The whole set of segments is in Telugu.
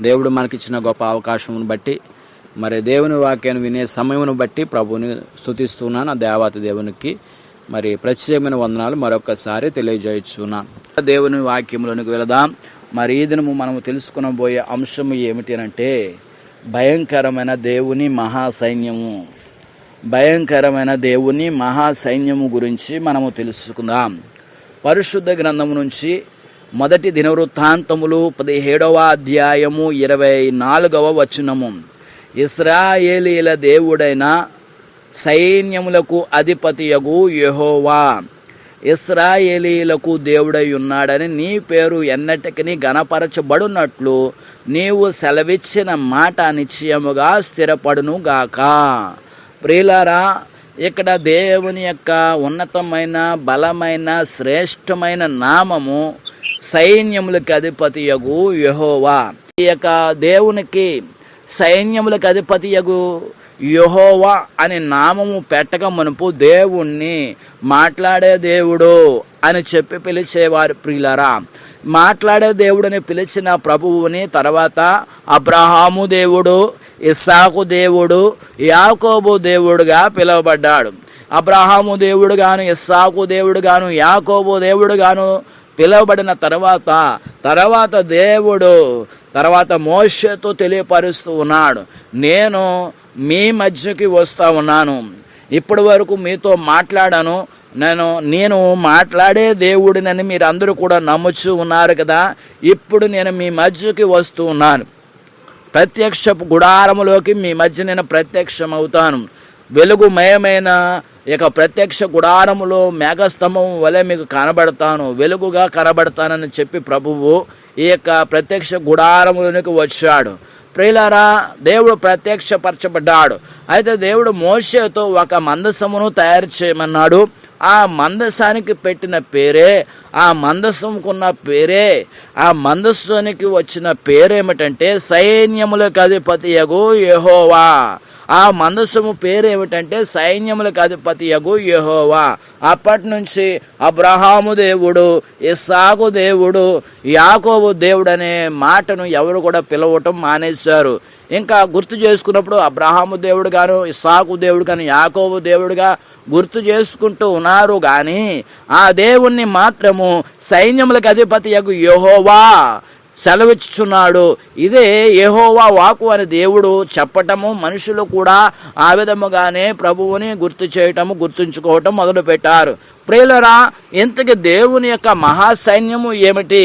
దేవుడు మనకిచ్చిన గొప్ప అవకాశమును బట్టి మరి దేవుని వాక్యాన్ని వినే సమయమును బట్టి ప్రభువుని స్తుతిస్తున్నాను. ఆ దేవత దేవునికి మరి ప్రత్యేకమైన వందనాలు మరొకసారి తెలియజేయుచున్నాను. దేవుని వాక్యంలోనికి వెళదాం. మరి ఈ దినము మనము తెలుసుకునబోయే అంశం ఏమిటి అంటే భయంకరమైన దేవుని మహాసైన్యము. భయంకరమైన దేవుని మహాసైన్యము గురించి మనము తెలుసుకుందాం. పరిశుద్ధ గ్రంథము నుంచి మొదటి దినవృత్తాంతములు 17వ అధ్యాయము 24వ వచనము. ఇశ్రాయేలీల దేవుడైన సైన్యములకు అధిపతియగు యెహోవా ఇశ్రాయేలీలకు దేవుడై ఉన్నాడని నీ పేరు ఎన్నటికీ గణపరచబడునట్లు నీవు సెలవిచ్చిన మాట నిశ్చయముగా స్థిరపడును గాక. ప్రియులారా, ఇక్కడ దేవుని యొక్క ఉన్నతమైన బలమైన శ్రేష్టమైన నామము సైన్యములకు అధిపతియగు యెహోవా. ఈ యొక్క దేవునికి సైన్యములకు అధిపతియగు యెహోవా అనే నామము పెట్టక మునుపు దేవుణ్ణి మాట్లాడే దేవుడు అని చెప్పి పిలిచేవారు. ప్రియులారా, మాట్లాడే దేవుడని పిలిచిన ప్రభువుని తర్వాత అబ్రహాము దేవుడు, ఇస్సాకు దేవుడు, యాకోబు దేవుడుగా పిలువబడ్డాడు. అబ్రహాము దేవుడుగాను, ఇస్సాకు దేవుడుగాను, యాకోబు దేవుడుగాను పిలువబడిన తర్వాత దేవుడు మోషేతో తెలియపరుస్తూ ఉన్నాడు, నేను మీ మధ్యకి వస్తూ ఉన్నాను. ఇప్పటి వరకు మీతో మాట్లాడాను, నేను మాట్లాడే దేవుడినని మీరు అందరూ కూడా నమ్ముచూ ఉన్నారు కదా. ఇప్పుడు నేను మీ మధ్యకి వస్తూ ఉన్నాను. ప్రత్యక్ష గుడారములోకి మీ మధ్య నేను ప్రత్యక్షమవుతాను. వెలుగుమయమైన ఇక ప్రత్యక్ష గుడారములో మేఘస్తంభం వలె మీకు కనబడతాను, వెలుగుగా కనబడతానని చెప్పి ప్రభువు ఈ యొక్క ప్రత్యక్ష గుడారములోనికి వచ్చాడు. ప్రియులారా, దేవుడు ప్రత్యక్షపరచబడ్డాడు. అయితే దేవుడు మోషేతో ఒక మందసమును తయారు చేయమన్నాడు. ఆ మందసానికి పెట్టిన పేరే, ఆ మందసముకున్న పేరే, ఆ మందసానికి వచ్చిన పేరేమిటంటే సైన్యములకు అధిపతియగు యెహోవా. ఆ మందసము పేరేమిటంటే సైన్యములకు అధిపతియగు యెహోవా. అప్పటి నుంచి అబ్రహాము దేవుడు, ఇస్సాకు దేవుడు, యాకోబు దేవుడు అనే మాటను ఎవరు కూడా పిలవటం మానేశారు. ఇంకా గుర్తు చేసుకున్నప్పుడు అబ్రహాము దేవుడు గాను, ఇస్సాకు దేవుడు గాను, యాకోబు దేవుడుగా గుర్తు చేసుకుంటూ ఉన్నారు. కానీ ఆ దేవుణ్ణి మాత్రము సైన్యములకు అధిపతియగు యెహోవా సెలవిచ్చుచున్నాడు. ఇదే యెహోవా వాక్కు అని దేవుడు చెప్పటము, మనుషులు కూడా ఆ విధముగానే ప్రభువుని గుర్తుంచుకోవటం మొదలుపెట్టారు. ప్రియులరా, ఇంతకీ దేవుని యొక్క మహాసైన్యము ఏమిటి,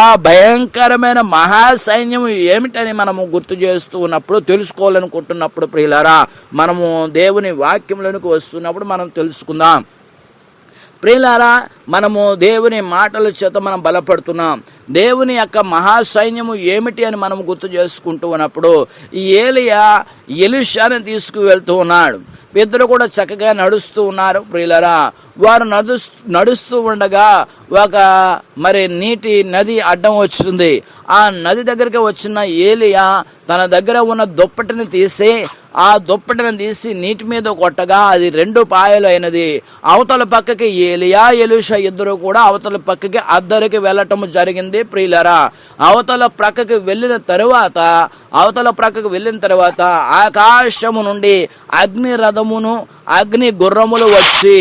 ఆ భయంకరమైన మహాసైన్యము ఏమిటని మనము గుర్తు చేస్తూ ఉన్నప్పుడు, తెలుసుకోవాలనుకుంటున్నప్పుడు ప్రియులరా, మనము దేవుని వాక్యంలోనికి వస్తున్నప్పుడు మనం తెలుసుకుందాం. ప్రియులారా, మనము దేవుని మాటల చేత మనం బలపడుతున్నాం. దేవుని యొక్క మహాసైన్యము ఏమిటి అని మనం గుర్తు చేసుకుంటూ ఉన్నప్పుడు ఏలియా ఎలీషాని తీసుకువెళ్తూ ఉన్నాడు. ఇద్దరు కూడా చక్కగా నడుస్తూ ఉన్నారు. ప్రియులారా, వారు నడుస్తూ ఉండగా ఒక నీటి నది అడ్డం వచ్చింది. ఆ నది దగ్గరికి వచ్చిన ఏలియా తన దగ్గర ఉన్న దుప్పటిని తీసి నీటి మీద కొట్టగా అది 2 పాయలు అయినది. అవతల పక్కకి ఏలియా ఎలీషా ఇద్దరు కూడా అవతల పక్కకి అద్దరికి వెళ్ళటం జరిగింది. ప్రియులరా, అవతల ప్రక్కకి వెళ్ళిన తర్వాత ఆకాశము నుండి అగ్ని రథమును అగ్ని గుర్రములు వచ్చి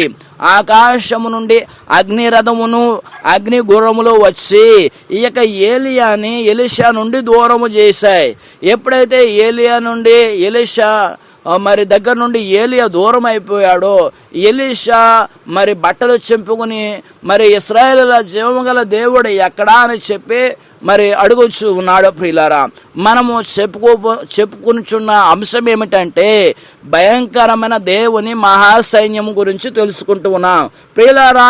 అగ్ని గుర్రములు వచ్చి ఈ యొక్క ఏలియాని ఎలీషా నుండి దూరము చేశాయి. ఎప్పుడైతే ఏలియా నుండి ఎలీషా దగ్గర నుండి ఏలియా దూరం అయిపోయాడో, ఎలీషా బట్టలు చింపుకుని ఇశ్రాయేలుల జీవము గల దేవుడు ఎక్కడా అని చెప్పి అడుగుచు ఉన్నాడు. ప్రియులారా, మనము చెప్పుకునిచున్న అంశం ఏమిటంటే భయంకరమైన దేవుని మహాసైన్యము గురించి తెలుసుకుంటూ ఉన్నాం. ప్రియులారా,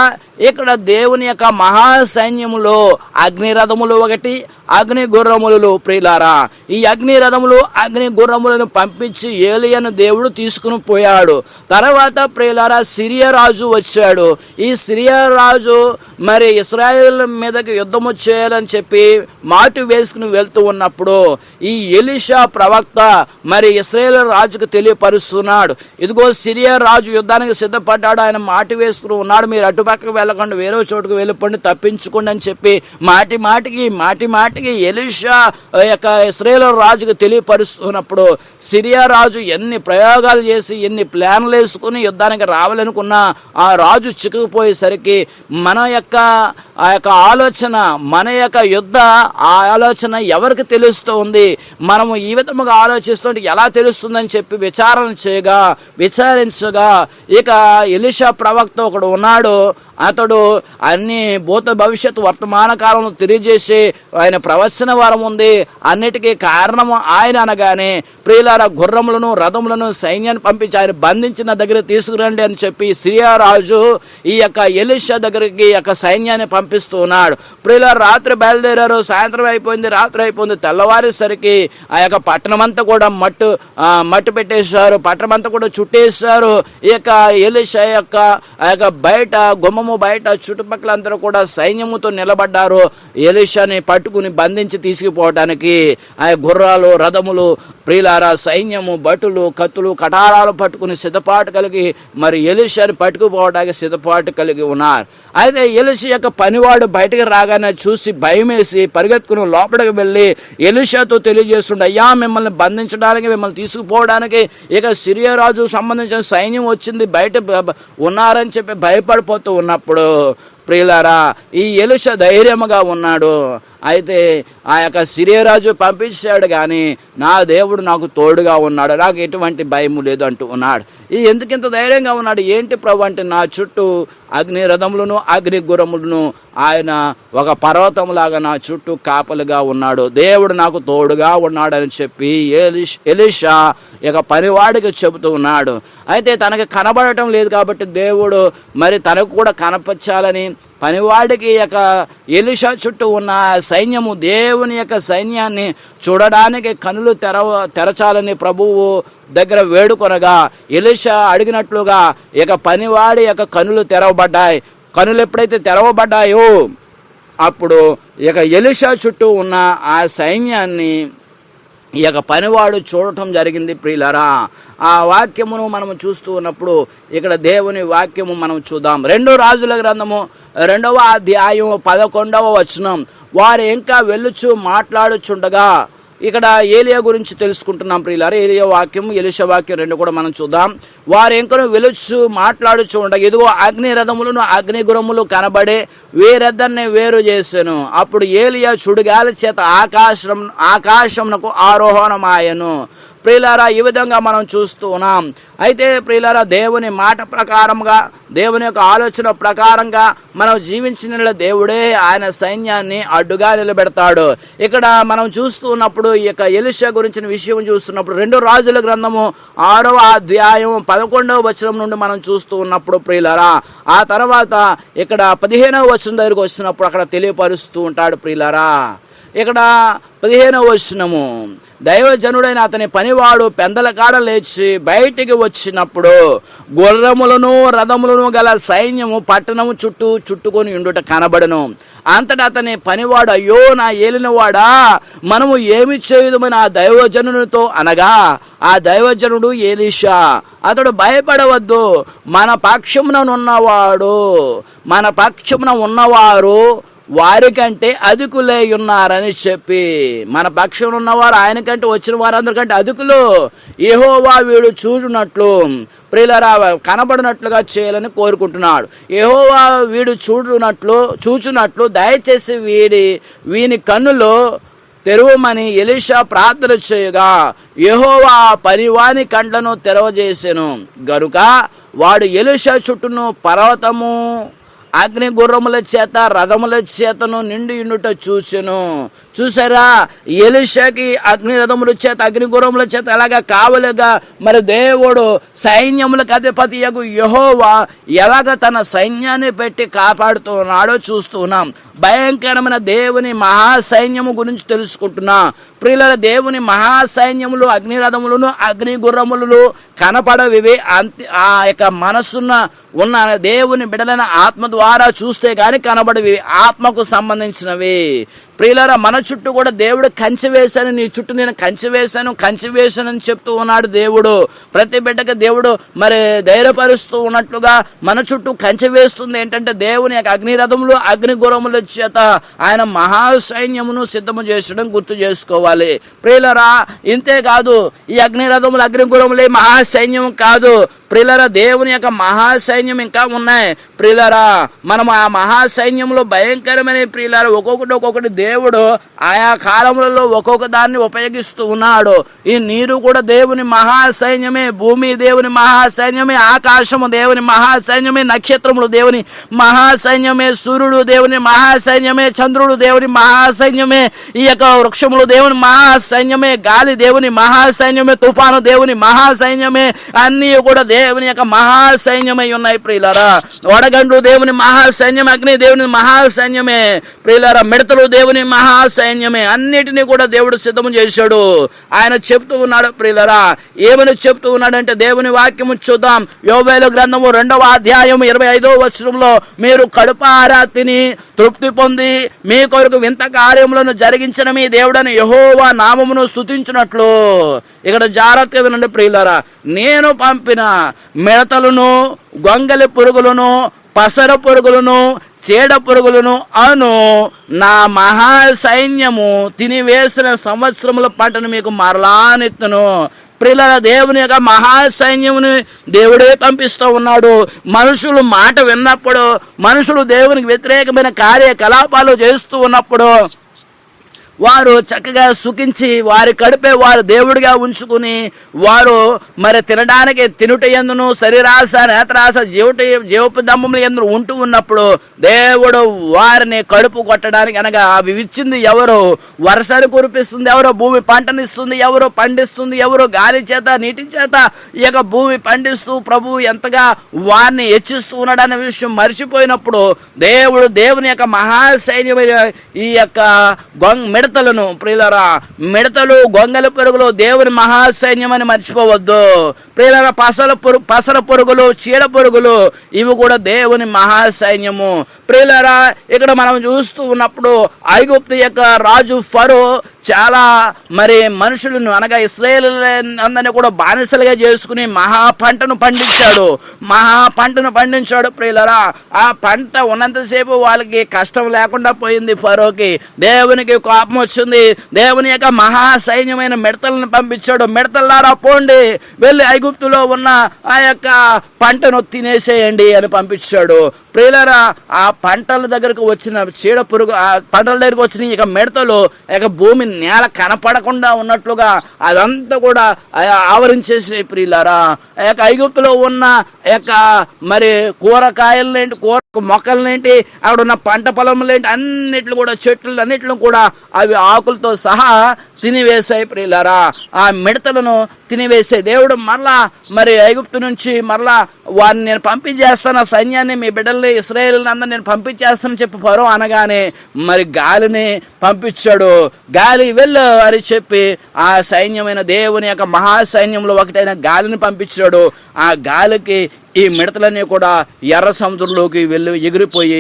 ఇక్కడ దేవుని యొక్క మహాసైన్యములో అగ్ని రథములు ఒకటి, అగ్ని గుర్రములు. ప్రియులారా, ఈ అగ్ని రథములు అగ్ని గుర్రములను పంపించి ఏలియాను దేవుడు తీసుకుని పోయాడు. తర్వాత ప్రియులారా, ప్రియులారా సిరియా రాజు వచ్చాడు. ఈ సిరియా రాజు మరి ఇశ్రాయేల్ మీదకి యుద్ధము చేయాలని చెప్పి మాటు వేసుకుని వెళ్తూ ఉన్నప్పుడు ఈ ఎలీషా ప్రవక్త మరి ఇశ్రాయేల్ రాజుకు తెలియపరుస్తున్నాడు, ఇదిగో సిరియా రాజు యుద్ధానికి సిద్ధపడ్డాడు, ఆయన మాటు వేసుకుని ఉన్నాడు, మీరు అటుపక్కకు వెళ్ళకుండా వేరే చోటుకు వెళ్ళిపోండి, తప్పించుకోండి అని చెప్పి మాటి మాటికి ఎలీషా యొక్క ఇశ్రాయేల్ రాజుకు తెలియపరుస్తున్నప్పుడు సిరియా రాజు ఎన్ని ప్రయోగాలు చేసి ఎన్ని ప్లాన్లు వేసుకుని యుద్ధానికి రావాలనుకున్నా ఆ రాజు చిక్కుకుపోయేసరికి మన యొక్క ఆ యొక్క ఆలోచన, మన యొక్క యుద్ధ ఆలోచన ఎవరికి తెలుస్తూ ఉంది, మనము ఈ విధముగా ఆలోచిస్తుంటే ఎలా తెలుస్తుందని చెప్పి విచారించగా ఇక ఎలీషా ప్రవక్త ఒకడు ఉన్నాడు. అతడు అన్ని భూత భవిష్యత్తు వర్తమాన కాలంలో తెలియజేసి ఆయన ప్రవచన వరం ఉంది, అన్నిటికీ కారణము ఆయన అనగానే ప్రియులారా గుర్రములను రథములను సైన్యాన్ని పంపించి ఆయన బంధించిన దగ్గర తీసుకురండి అని చెప్పి సిరియా రాజు ఈ యొక్క ఎలీషా దగ్గరికి యొక్క సైన్యాన్ని పంపిస్తూ ఉన్నాడు. ప్రియులారా రాత్రి బయలుదేరారు, సాయంత్రం అయిపోయింది, రాత్రి అయిపోయింది, తెల్లవారేసరికి ఆ యొక్క పట్టణమంతా కూడా మట్టు పెట్టేశారు, పట్టణమంతా కూడా చుట్టేశారు. ఈ యొక్క ఎలీషా యొక్క ఆ యొక్క బయట గుమ్మము బయట చుట్టుపక్కల అందరూ కూడా సైన్యముతో నిలబడ్డారు ఎలీషాని పట్టుకుని బంధించి తీసుకుపోవడానికి. ఆ గుర్రాలు రథములు ప్రియులారా సైన్యము భటులు కత్తులు కటారాలు పట్టుకుని సిద్ధపాటు కలిగి మరి ఎలీషాని పట్టుకుపోవడానికి సిద్ధపాటు కలిగి ఉన్నారు. అయితే ఎలీషా యొక్క పనివాడు బయటకు రాగానే చూసి భయమేసి పరిగెత్తుకుని లోపలికి వెళ్ళి ఎలీషాతో తెలియజేస్తుండే, అయ్యా మిమ్మల్ని బంధించడానికి మిమ్మల్ని తీసుకుపోవడానికి ఇక సిరియా రాజు సంబంధించిన సైన్యం వచ్చింది, బయట ఉన్నారని చెప్పి భయపడిపోతూ ఉన్నప్పుడు ప్రియులారా ఈ ఎలీషా ధైర్యముగా ఉన్నాడు. అయితే ఆ యొక్క సిరియా రాజు పంపించాడు కానీ నా దేవుడు నాకు తోడుగా ఉన్నాడు, నాకు ఎటువంటి భయము లేదు అంటూ ఉన్నాడు. ఎందుకింత ధైర్యంగా ఉన్నాడు, ఏంటి ప్రభు అంటే నా చుట్టూ అగ్ని రథములను అగ్ని గుర్రములను ఆయన ఒక పర్వతంలాగా నా చుట్టూ కాపలుగా ఉన్నాడు, దేవుడు నాకు తోడుగా ఉన్నాడని చెప్పి ఎలీషా ఇక పనివాడికి చెబుతూ ఉన్నాడు. అయితే తనకు కనబడటం లేదు కాబట్టి దేవుడు మరి తనకు కూడా కనపరచాలని పనివాడికి యొక్క ఎలీషా చుట్టూ ఉన్న సైన్యము దేవుని యొక్క సైన్యాన్ని చూడడానికి కనులు తెరచాలని ప్రభువు దగ్గర వేడుకొనగా ఎలీషా అడిగినట్లుగా ఇక పనివాడి యొక్క కనులు తెరవబడ్డాయి. కనులు ఎప్పుడైతే తెరవబడ్డాయో అప్పుడు ఇక ఎలీషా చుట్టూ ఉన్న ఆ సైన్యాన్ని ఈ యొక్క పనివాడు చూడటం జరిగింది. ప్రియులారా ఆ వాక్యమును మనం చూస్తూ ఉన్నప్పుడు ఇక్కడ దేవుని వాక్యము మనం చూద్దాం. 2 రాజుల గ్రంథము 2వ అధ్యాయం 11వ వచనం, వారు ఇంకా వెళ్ళుచు మాట్లాడుచుండగా ఇక్కడ ఏలియా గురించి తెలుసుకుంటున్నాం ప్రియులారా. ఏలియా వాక్యం ఎలీషా వాక్యం 2 కూడా మనం చూద్దాం. వారు ఎంకను వెలుచు మాట్లాడుచు ఉండగా ఇదిగో అగ్ని రథములను అగ్ని గురములు కనబడే వీరిద్దరిని వేరు చేశాను. అప్పుడు ఏలియా చుడిగాలి చేత ఆకాశమునకు ఆరోహణమాయను. ప్రియులారా ఈ విధంగా మనం చూస్తూ ఉన్నాం. అయితే ప్రియులారా దేవుని మాట ప్రకారంగా దేవుని యొక్క ఆలోచన ప్రకారంగా మనం జీవించిన దేవుడే ఆయన సైన్యాన్ని అడ్డుగా నిలబెడతాడు. ఇక్కడ మనం చూస్తూ ఉన్నప్పుడు ఈ యొక్క ఎలీషా గురించిన విషయం చూస్తున్నప్పుడు 2 రాజుల గ్రంథము 6వ అధ్యాయం 11వ వచనం నుండి మనం చూస్తూ ఉన్నప్పుడు ప్రియులారా ఆ తర్వాత ఇక్కడ 15వ వచనం దగ్గరకు వచ్చినప్పుడు అక్కడ తెలియపరుస్తూ ఉంటాడు ప్రియులారా. ఇక్కడ 15వ వచనము, దైవజనుడైన అతని పనివాడు పెందల కాడ లేచి బయటికి వచ్చినప్పుడు గుర్రములను రథములను గల సైన్యము పట్టణము చుట్టుకొని ఉండుట కనబడను. అంతటా అతని పనివాడు, అయ్యో నా ఏలినవాడా, మనము ఏమి చేయుదమని ఆ దైవజనునితో అనగా ఆ దైవజనుడు ఎలీషా, అతడు భయపడవద్దు, మన పక్షమున ఉన్నవారు వారికంటే అధికులై ఉన్నారని చెప్పి, మన పక్షంలో ఉన్నవారు ఆయన కంటే వచ్చిన వారందరికంటే అధికులు, యెహోవా వీడు చూచునట్లు ప్రియులారా కనబడినట్లుగా చేయాలని కోరుకుంటున్నాడు. యెహోవా వీడు చూచునట్లు దయచేసి వీని కన్నులు తెరవమని ఎలీషా ప్రార్థన చేయగా యెహోవా పనివాని కండ్లను తెరవజేసెను. గనుక వాడు ఎలీషా చుట్టూను పర్వతము అగ్ని గుర్రముల చేత రథముల చేతను నిండి ఉండుట చూచెను. చూసారా, ఎలీషాకి అగ్ని రథముల చేత అగ్ని గుర్రముల చేత ఎలాగా కావలిగా మరి దేవుడు సైన్యములకు అధిపతి యెహోవా ఎలాగ తన సైన్యాన్ని పెట్టి కాపాడుతూ ఉన్నాడో చూస్తున్నాం. భయంకరమైన దేవుని మహాసైన్యము గురించి తెలుసుకుంటున్నా. ప్రియుల, దేవుని మహాసైన్యములు అగ్ని రథములను అగ్ని గుర్రములు కనపడవి. ఆ యొక్క మనస్సున్న ఉన్న దేవుని బిడలైన ఆత్మ ద్వారా చూస్తే గాని కనబడవి, ఆత్మకు సంబంధించినవి. ప్రియులారా, మన చుట్టూ కూడా దేవుడు కంచె వేశాను, నీ చుట్టూ నేను కంచె వేశాను అని చెప్తూ ఉన్నాడు దేవుడు. ప్రతి బిడ్డకి దేవుడు మరి ధైర్యపరుస్తూ ఉన్నట్లుగా మన చుట్టూ కంచె వేస్తుంది. ఏంటంటే దేవుని యొక్క అగ్ని రథములు అగ్ని గుర్రముల చేత ఆయన మహాసైన్యమును సిద్ధము చేసడం గుర్తు చేసుకోవాలి. ప్రియులారా, ఇంతే కాదు, ఈ అగ్ని రథములు అగ్ని గుర్రములే మహాసైన్యం కాదు. ప్రియులారా, దేవుని యొక్క మహాసైన్యం ఇంకా ఉన్నాయి. ప్రియులారా, మనం ఆ మహాసైన్యంలో భయంకరమైన ప్రియులారా ఒక్కొక్కటి దేవుడు ఆయా కాలములలో ఒక్కొక్క దాన్ని ఉపయోగిస్తూ ఉన్నాడు. ఈ నీరు కూడా దేవుని మహాసైన్యమే, భూమి దేవుని మహాసైన్యమే, ఆకాశము దేవుని మహాసైన్యమే, నక్షత్రములు దేవుని మహాసైన్యమే, సూర్యుడు దేవుని మహాసైన్యమే, చంద్రుడు దేవుని మహాసైన్యమే, ఈ యొక్క వృక్షములు దేవుని మహాసైన్యమే, గాలి దేవుని మహాసైన్యమే, తుఫాను దేవుని మహాసైన్యమే, అన్నీ కూడా దేవుని యొక్క మహాసైన్యమై ఉన్నాయి. ప్రియులారా, వడగండ్లు దేవుని మహాసైన్యం, అగ్ని దేవుని మహాసైన్యమే. ప్రియులారా, మిడతలు దేవుని మహాసైన్యమే. అన్నిటినీ కూడా దేవుడు సిద్ధం చేశాడు. ఆయన చెప్తూ ఉన్నాడు. ప్రియులారా, ఏమని చెప్తూ ఉన్నాడంటే దేవుని వాక్యము చూద్దాం. యోవేలు గ్రంథము 2వ అధ్యాయం 25వ వచనంలో, మీరు కడుపారా తిని తృప్తి పొంది మీ కొరకు వింత కార్యములను జరిగించిన మీ దేవుడని యెహోవా నామమును స్తుతించినట్లు. ఇక్కడ జాగ్రత్తగా వినండి ప్రియులారా, నేను పంపిన మిడతలను గొంగలి పురుగులను పసర పురుగులను చీడ పురుగులను అను నా మహాసైన్యము తినివేసిన సంవత్సరముల పంటను మీకు మరలానెత్తును. ప్రియులారా, దేవుని యొక్క మహాసైన్యముని దేవుడే పంపిస్తూ ఉన్నాడు. మనుషులు మాట విన్నప్పుడు, మనుషులు దేవునికి వ్యతిరేకమైన కార్యకలాపాలు చేస్తూ ఉన్నప్పుడు వారు చక్కగా సుఖించి వారి కడుపే వారు దేవుడిగా ఉంచుకుని వారు మరి తినడానికి తినుట ఎందును శరీరాశ నేత్రాశ జీవపు దమ్మములు ఎందును ఉంటూ ఉన్నప్పుడు దేవుడు వారిని కడుపు కొట్టడానికి, అనగా అవి ఇచ్చింది ఎవరు? వర్షాన్ని కురిపిస్తుంది ఎవరో, భూమి పంటనిస్తుంది ఎవరో, పండిస్తుంది ఎవరో, గాలి చేత నీటి చేత ఈ యొక్క భూమి పండిస్తూ ప్రభువు ఎంతగా వారిని హెచ్చిస్తూ ఉన్నాడనే విషయం మర్చిపోయినప్పుడు దేవుడు దేవుని యొక్క మహాసైన్యమైన ఈ యొక్క మిడతలను, ప్రియులారా, మిడతలు గొంగలి పురుగులు దేవుని మహాసైన్యం అని మర్చిపోవద్దు. ప్రియులారా, పసర పురుగులు చీడ పురుగులు ఇవి కూడా దేవుని మహాసైన్యము. ప్రియులారా, ఇక్కడ మనం చూస్తూ ఉన్నప్పుడు ఐగుప్తు యొక్క రాజు ఫరో చాలా మరి మనుషులను, అనగా ఇశ్రాయేలీయులందరినీ కూడా బానిసలుగా చేసుకుని మహాపంటను పండించాడు. ప్రియులారా, ఆ పంట ఉన్నంతసేపు వాళ్ళకి కష్టం లేకుండా పోయింది. ఫరోకి దేవునికి కోపం వచ్చింది. దేవుని యొక్క మహాసైన్యమైన మిడతలను పంపించాడు. మిడతల్లారా పోండి, వెళ్ళి ఐగుప్తులో ఉన్న ఆ యొక్క పంటను తినేసేయండి అని పంపించాడు. ప్రియులారా, ఆ పంటల దగ్గరకు వచ్చిన చీడ పురుగు, ఆ పంటల దగ్గరకు వచ్చిన ఇక మిడతలు ఇక భూమి నేల కనపడకుండా ఉన్నట్లుగా అదంతా కూడా ఆవరించేసి, ప్రియులారా, ఆ యొక్క ఐగుప్తులో ఉన్న యొక్క మరి కూరగాయలనేంటి, కూర మొక్కలనేంటి, అక్కడ ఉన్న పంట పొలములేంటి, అన్నిట్లు కూడా చెట్లు అన్నిట్లు కూడా అవి ఆకులతో సహా తినివేశాయి. ప్రియులారా, ఆ మిడతలను తినివేసే దేవుడు మరలా మరి ఐగుప్తు నుంచి మరలా వారిని నేను పంపించేస్తాను, ఆ సైన్యాన్ని మీ బిడ్డల్ని ఇశ్రాయేలుని అందరిని నేను పంపించేస్తానని చెప్పి ఫరో అనగానే మరి గాలిని పంపించాడు. గాలి వెళ్ళు అని చెప్పి ఆ సైన్యమైన దేవుని యొక్క మహాసైన్యంలో ఒకటైన గాలిని పంపించాడు. ఆ గాలికి ఈ మిడతలన్నీ కూడా ఎర్ర సముద్రంలోకి ఎగిరిపోయి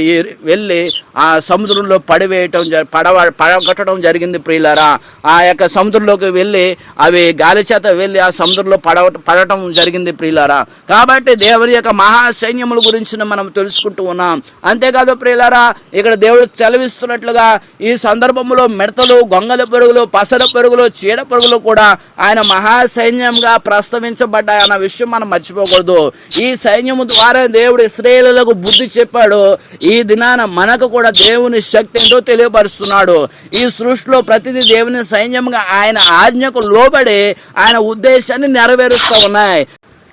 వెళ్ళి ఆ సముద్రంలో పడగొట్టడం జరిగింది. ప్రియులారా, ఆ యొక్క సముద్రంలోకి వెళ్ళి అవి గాలి చేత వెళ్ళి ఆ సముద్రంలో పడటం జరిగింది. ప్రియులారా, కాబట్టి దేవుని యొక్క మహాసైన్యముల గురించి మనం తెలుసుకుంటూ ఉన్నాం. అంతేకాదు ప్రియులారా, ఇక్కడ దేవుడు సెలవిస్తున్నట్లుగా ఈ సందర్భంలో మిడతలు గొంగలి పురుగులు పసర పురుగులు చీడ పురుగులు కూడా ఆయన మహాసైన్యంగా ప్రస్తావించబడ్డాయి అన్న విషయం మనం మర్చిపోకూడదు. ఈ సైన్యము ద్వారా దేవుడు ఇశ్రాయేలులకు బుద్ధి చెప్పాడు. ఈ దినాన మనకు కూడా దేవుని శక్తి ఏంటో తెలియపరుస్తున్నాడు. ఈ సృష్టిలో ప్రతిదీ దేవుని సైన్యంగా ఆయన ఆజ్ఞకు లోబడి ఆయన ఉద్దేశాన్ని నెరవేరుస్తూ ఉన్నాయి.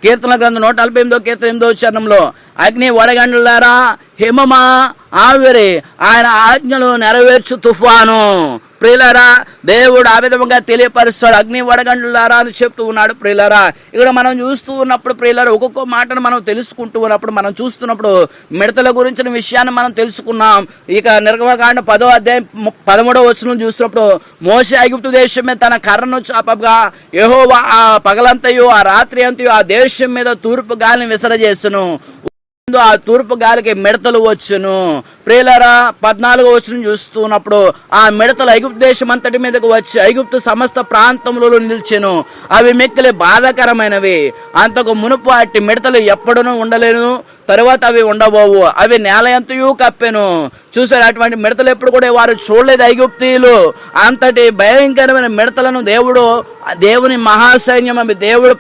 కీర్తన గ్రంథం 148వ కీర్తన 8వ చరణంలో, అగ్ని వడగండ్లారా హిమమా ఆవిరి, ఆయన ఆజ్ఞలు నెరవేర్చు తుఫాను. ప్రియులారా, దేవుడు ఆ విధంగా తెలియపరుస్తాడు. అగ్ని వడగండ్లారా అని చెప్తూ ఉన్నాడు. ప్రియులారా, ఇక్కడ మనం చూస్తూ ఉన్నప్పుడు ప్రియులారా, ఒక్కొక్క మాటను మనం తెలుసుకుంటూ ఉన్నప్పుడు, మనం చూస్తున్నప్పుడు మిడతల గురించిన విషయాన్ని మనం తెలుసుకున్నాం. ఇక నిర్గమకాండ 10వ అధ్యాయం 13వ వచనం చూసినప్పుడు, మోషే ఐగుప్తు దేశం మీద తన కర్రను చాపగా యెహోవా ఆ పగలంతయు ఆ రాత్రి అంతయు ఆ దేశం మీద తూర్పు గాలిని విసరజేసును, ఆ తూర్పు గాలికి మిడతలు వచ్చును. ప్రియులారా, 14వ వచనం చూస్తున్నప్పుడు, ఆ మిడతలు ఐగుప్తు దేశం అంతటి మీదకు వచ్చి ఐగుప్తు సమస్త ప్రాంతంలో నిలిచెను. అవి మిక్కిలి బాధాకరమైనవి. అంతకు మునుపు అట్టి మిడతలు ఎప్పుడూ ఉండలేను, తరువాత అవి ఉండబోవు. అవి నేల ఎంతయూ కప్పెను. చూసారు, అటువంటి మిడతలు ఎప్పుడు కూడా వారు చూడలేదు ఐగుప్తీయులు. అంతటి భయంకరమైన మిడతలను దేవుని మహాసైన్యం దేవుడు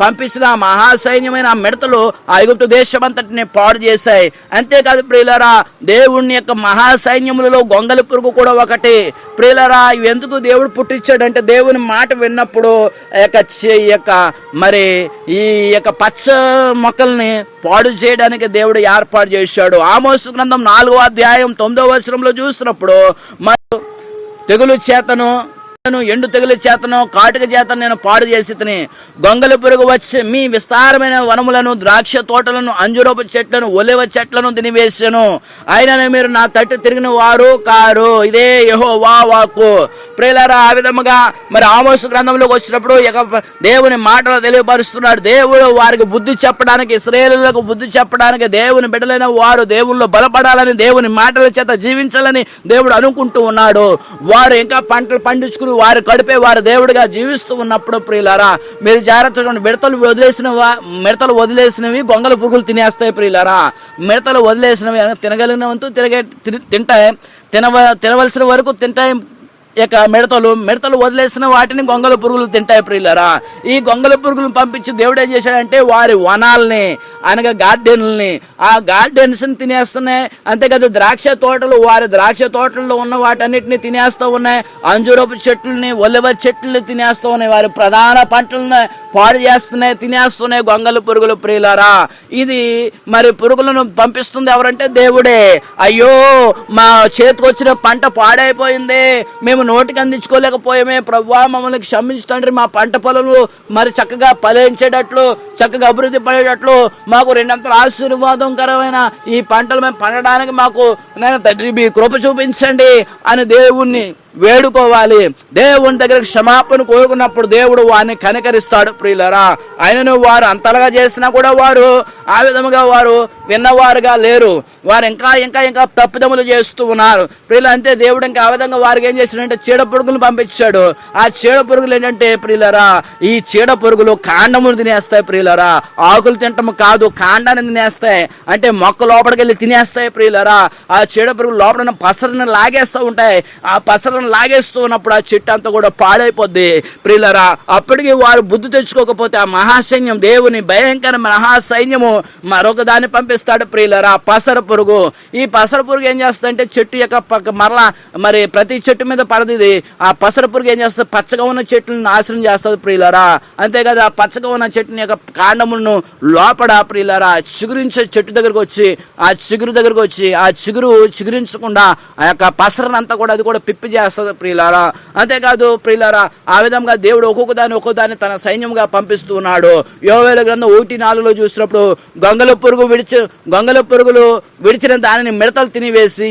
పంపించిన మహాసైన్యమైన ఆ మిడతలు ఆ ఐగుప్తు దేశం అంతటిని పాడు చేశాయి. అంతేకాదు ప్రియులారా, దేవుని యొక్క మహాసైన్యములలో గొంగలి పురుగు కూడా ఒకటి. ప్రియులారా, ఇవి ఎందుకు దేవుడు పుట్టించాడంటే, దేవుని మాట విన్నప్పుడు ఈ యొక్క పచ్చ మొక్కల్ని పాడు చేయడానికి దేవుడు ఏర్పాటు చేశాడు. ఆమోసు గ్రంథం 4వ అధ్యాయం 9వ వచనంలో చూసినప్పుడు, మరి తెగులు చేతను ఎండు తెగులు చేతను కాటుక చేతను నేను పాడు చేసి తిని, గొంగలి పురుగు వచ్చి మీ విస్తారమైన వనములను ద్రాక్ష తోటలను అంజురపు చెట్లను ఒలివ చెట్లను తినివేశాను, అయినను మీరు నా తట్టు తిరిగిన వారు కారు. ఇదే యెహోవా వాక్కు. ప్రియులారా, ఆ విధముగా మరి ఆమోసు గ్రంథంలోకి వచ్చినప్పుడు దేవుని మాటలు తెలియపరుస్తున్నాడు. దేవుడు వారికి బుద్ధి చెప్పడానికి, ఇశ్రాయేలులకు బుద్ధి చెప్పడానికి, దేవుని బిడ్డలైన వారు దేవుళ్ళు బలపడాలని, దేవుని మాటల చేత జీవించాలని దేవుడు అనుకుంటూ ఉన్నాడు. వారు ఇంకా పంటలు పండించుకుని వారు కడిపే వారు దేవుడిగా జీవిస్తూ ఉన్నప్పుడు ప్రియులారా, మీరు జాగ్రత్తగా మిడతలు వదిలేసినవి గొంగల పురుగులు తినేస్తాయి. ప్రియులారా, మిడతలు వదిలేసినవి తినగలిగినంత తింటాయి, తినవలసిన వరకు తింటాయి. ఇక మిడతలు వదిలేసిన వాటిని గొంగల పురుగులు తింటాయి. ప్రియులారా, ఈ గొంగల పురుగులను పంపించి దేవుడు ఏం చేశాడంటే, వారి వనాల్ని అనగా గార్డెన్లని, ఆ గార్డెన్స్ని తినేస్తున్నాయి. అంతేకాదు ద్రాక్ష తోటలు, వారి ద్రాక్ష తోటల్లో ఉన్న వాటన్నిటిని తినేస్తూ ఉన్నాయి. అంజూరపు చెట్లని ఒలివ చెట్లని తినేస్తూ ఉన్నాయి. వారి ప్రధాన పంటలను పాడు చేస్తున్నాయి, తినేస్తున్నాయి గొంగల పురుగులు. ప్రియులారా, ఇది మరి పురుగులను పంపిస్తుంది ఎవరంటే దేవుడే. అయ్యో, మా చేతికి వచ్చిన పంట పాడైపోయింది, మేము నోటికి అందించుకోలేకపోయామే, ప్రభువా మమ్మల్ని క్షమించండి, మా పంట పొలము మరి చక్కగా ఫలించేటట్లు, చక్కగా అభివృద్ధి పడేటట్లు, మాకు రెండంతల ఆశీర్వాదకరమైన ఈ పంటలు మేము పండడానికి మాకు తండ్రి మీ కృప చూపించండి అని దేవుణ్ణి వేడుకోవాలి. దేవుని దగ్గర క్షమాపణ కోరుకున్నప్పుడు దేవుడు వారిని కనికరిస్తాడు. ప్రియులరా, ఆయనను వారు అంతలుగా చేసినా కూడా వారు ఆ విధముగా వారు విన్నవారుగా లేరు. వారు ఇంకా ఇంకా ఇంకా తప్పిదములు చేస్తూ ఉన్నారు. ప్రియులు, అంతే దేవుడు ఇంకా ఆ విధంగా వారికి ఏం చేశాడంటే చీడ పురుగులు పంపించాడు. ఆ చీడ పురుగులు ఏంటంటే ప్రియులరా, ఈ చీడ పురుగులు కాండములు తినేస్తాయి. ప్రియులరా, ఆకులు తినటము కాదు, కాండాన్ని తినేస్తాయి. అంటే మొక్క లోపలికి వెళ్ళి తినేస్తాయి. ప్రియులరా, ఆ చీడ పురుగులు లోపల పసరని లాగేస్తూ ఉంటాయి. ఆ పసర లాగేస్తూ ఉన్నప్పుడు ఆ చెట్టు అంతా కూడా పాడైపోద్ది. ప్రియులరా, అప్పటికి వారు బుద్ధి తెచ్చుకోకపోతే ఆ మహాసైన్యం, దేవుని భయంకర మహాసైన్యము మరొక దాన్ని పంపిస్తాడు. ప్రియులరా, పసర పురుగు. ఈ పసర పురుగు ఏం చేస్తుందంటే చెట్టు యొక్క మరలా మరి ప్రతి చెట్టు మీద పడది. ఆ పసర పురుగు ఏం చేస్తుంది, పచ్చగా ఉన్న చెట్లను నాశనం చేస్తుంది. ప్రియులరా, అంతేకాదు ఆ పచ్చగా ఉన్న చెట్టుని యొక్క కాండములను లోపల ప్రియులరా చిగురించే చెట్టు దగ్గరకు వచ్చి ఆ చిగురు దగ్గరకు వచ్చి ఆ చిగురించకుండా ఆ యొక్క పసరనంతా కూడా అది కూడా పిప్పి చేస్తుంది. ప్రియులారా, అంతేకాదు ప్రియులారా, ఆ విధంగా దేవుడు ఒక్కొక్క దాన్ని తన సైన్యంగా పంపిస్తూ ఉన్నాడు. యోవేలు గ్రంథం 1:4 చూసినప్పుడు గొంగల పురుగులు విడిచిన దానిని మిడతలు తినివేసి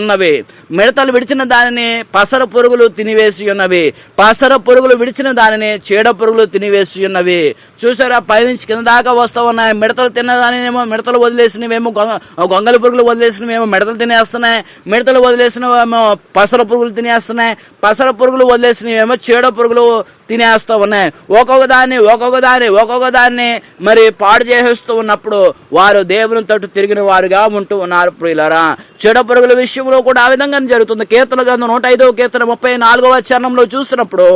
ఉన్నవి, మిడతలు విడిచిన దానిని పసర పురుగులు తినివేసి ఉన్నవి, పసర పురుగులు విడిచిన దానిని చీడ పురుగులు తినివేసి ఉన్నవి. చూసారా, పైనుంచి కింద దాకా వస్తూ ఉన్నాయి. మిడతలు తిన్నదానినేమో మిడతలు వదిలేసినవేమో గొంగల పురుగులు వదిలేసినవేమో మిడతలు తినేస్తున్నాయి, మిడతలు వదిలేసినవేమో పసర పురుగులు తినేస్తున్నాయి, పసర పురుగులు వదిలేసినవేమో చీడ పురుగులు తినేస్తూ ఉన్నాయి. ఒక్కొక్క దాన్ని మరి పాడు చేసేస్తూ ఉన్నప్పుడు వారు దేవుని తట్టు తిరిగిన వారుగా ఉంటూ ఉన్నారు. ప్రియులారా, చీడ పురుగుల విషయంలో కూడా ఆ విధంగా జరుగుతుంది. కీర్తన గ్రంథం 105వ కీర్తన 34వ చరణంలో చూస్తున్నప్పుడు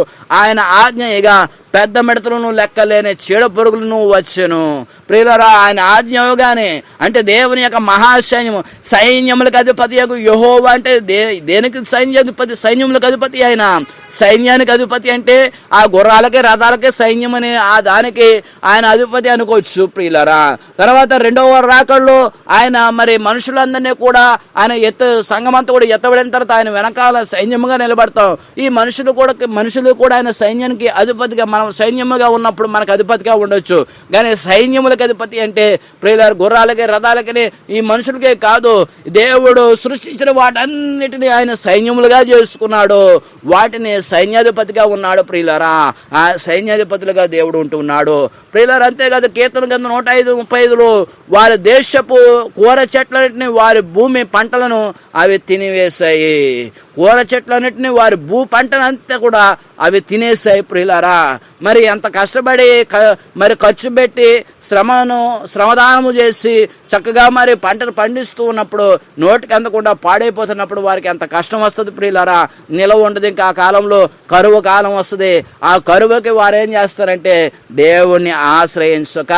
ఆయన ఆజ్ఞ ఇక పెద్ద మిడతలను లెక్కలేని చీడ పురుగులను వచ్చెను. ప్రియులారా, ఆయన ఆజ్ఞ ఇవ్వగానే, అంటే దేవుని యొక్క మహాసైన్యము, సైన్యములకు అధిపతి యెహోవా అంటే దేనికి సైన్యాధిపతి? సైన్యములకు అధిపతి ఆయన. సైన్యానికి అధిపతి అంటే ఆ గుర్రాలకి రథాలకి సైన్యం అని ఆ దానికి ఆయన అధిపతి అనుకోవచ్చు ప్రియులారా. తర్వాత రెండవ రాకడలో ఆయన మరి మనుషులందరినీ కూడా ఆయన సంఘమంతా కూడా ఎత్తబడిన తర్వాత ఆయన వెనకాల సైన్యముగా నిలబడతాం. ఈ మనుషులు కూడా ఆయన సైన్యానికి అధిపతిగా, మనం సైన్యముగా ఉన్నప్పుడు మనకు అధిపతిగా ఉండొచ్చు. కానీ సైన్యములకు అధిపతి అంటే ప్రియులారా, గుర్రాలకి రథాలకి ఈ మనుషులకే కాదు, దేవుడు సృష్టించిన వాటన్నిటిని ఆయన సైన్యములుగా చేసుకున్నాడు. వాటిని సైన్యాధిపతిగా ఉన్నాడు ప్రియులారా. ఆ సైన్యాధిపతులుగా దేవుడు ఉంటున్నాడు ప్రియులారా. అంతేకాదు కీర్తన గ్రంథం 105:35 వారి దేశపు కూర చెట్లన్నింటినీ, వారి భూమి పంటలను అవి తినివేశాయి. కూర చెట్లన్నింటినీ, వారి పంటనంతా కూడా అవి తినేసాయి ప్రియులారా. మరి అంత కష్టపడి మరి ఖర్చు పెట్టి శ్రమదానము చేసి చక్కగా మరి పంటలు పండిస్తూ ఉన్నప్పుడు నోటికి అందకుండా పాడైపోతున్నప్పుడు వారికి ఎంత కష్టం వస్తుంది ప్రియులారా. నిలవ ఉండదు. ఇంకా ఆ కాలంలో కరువు కాలం వస్తుంది. ఆ కరువుకి వారు ఏం చేస్తారంటే దేవుణ్ణి ఆశ్రయించక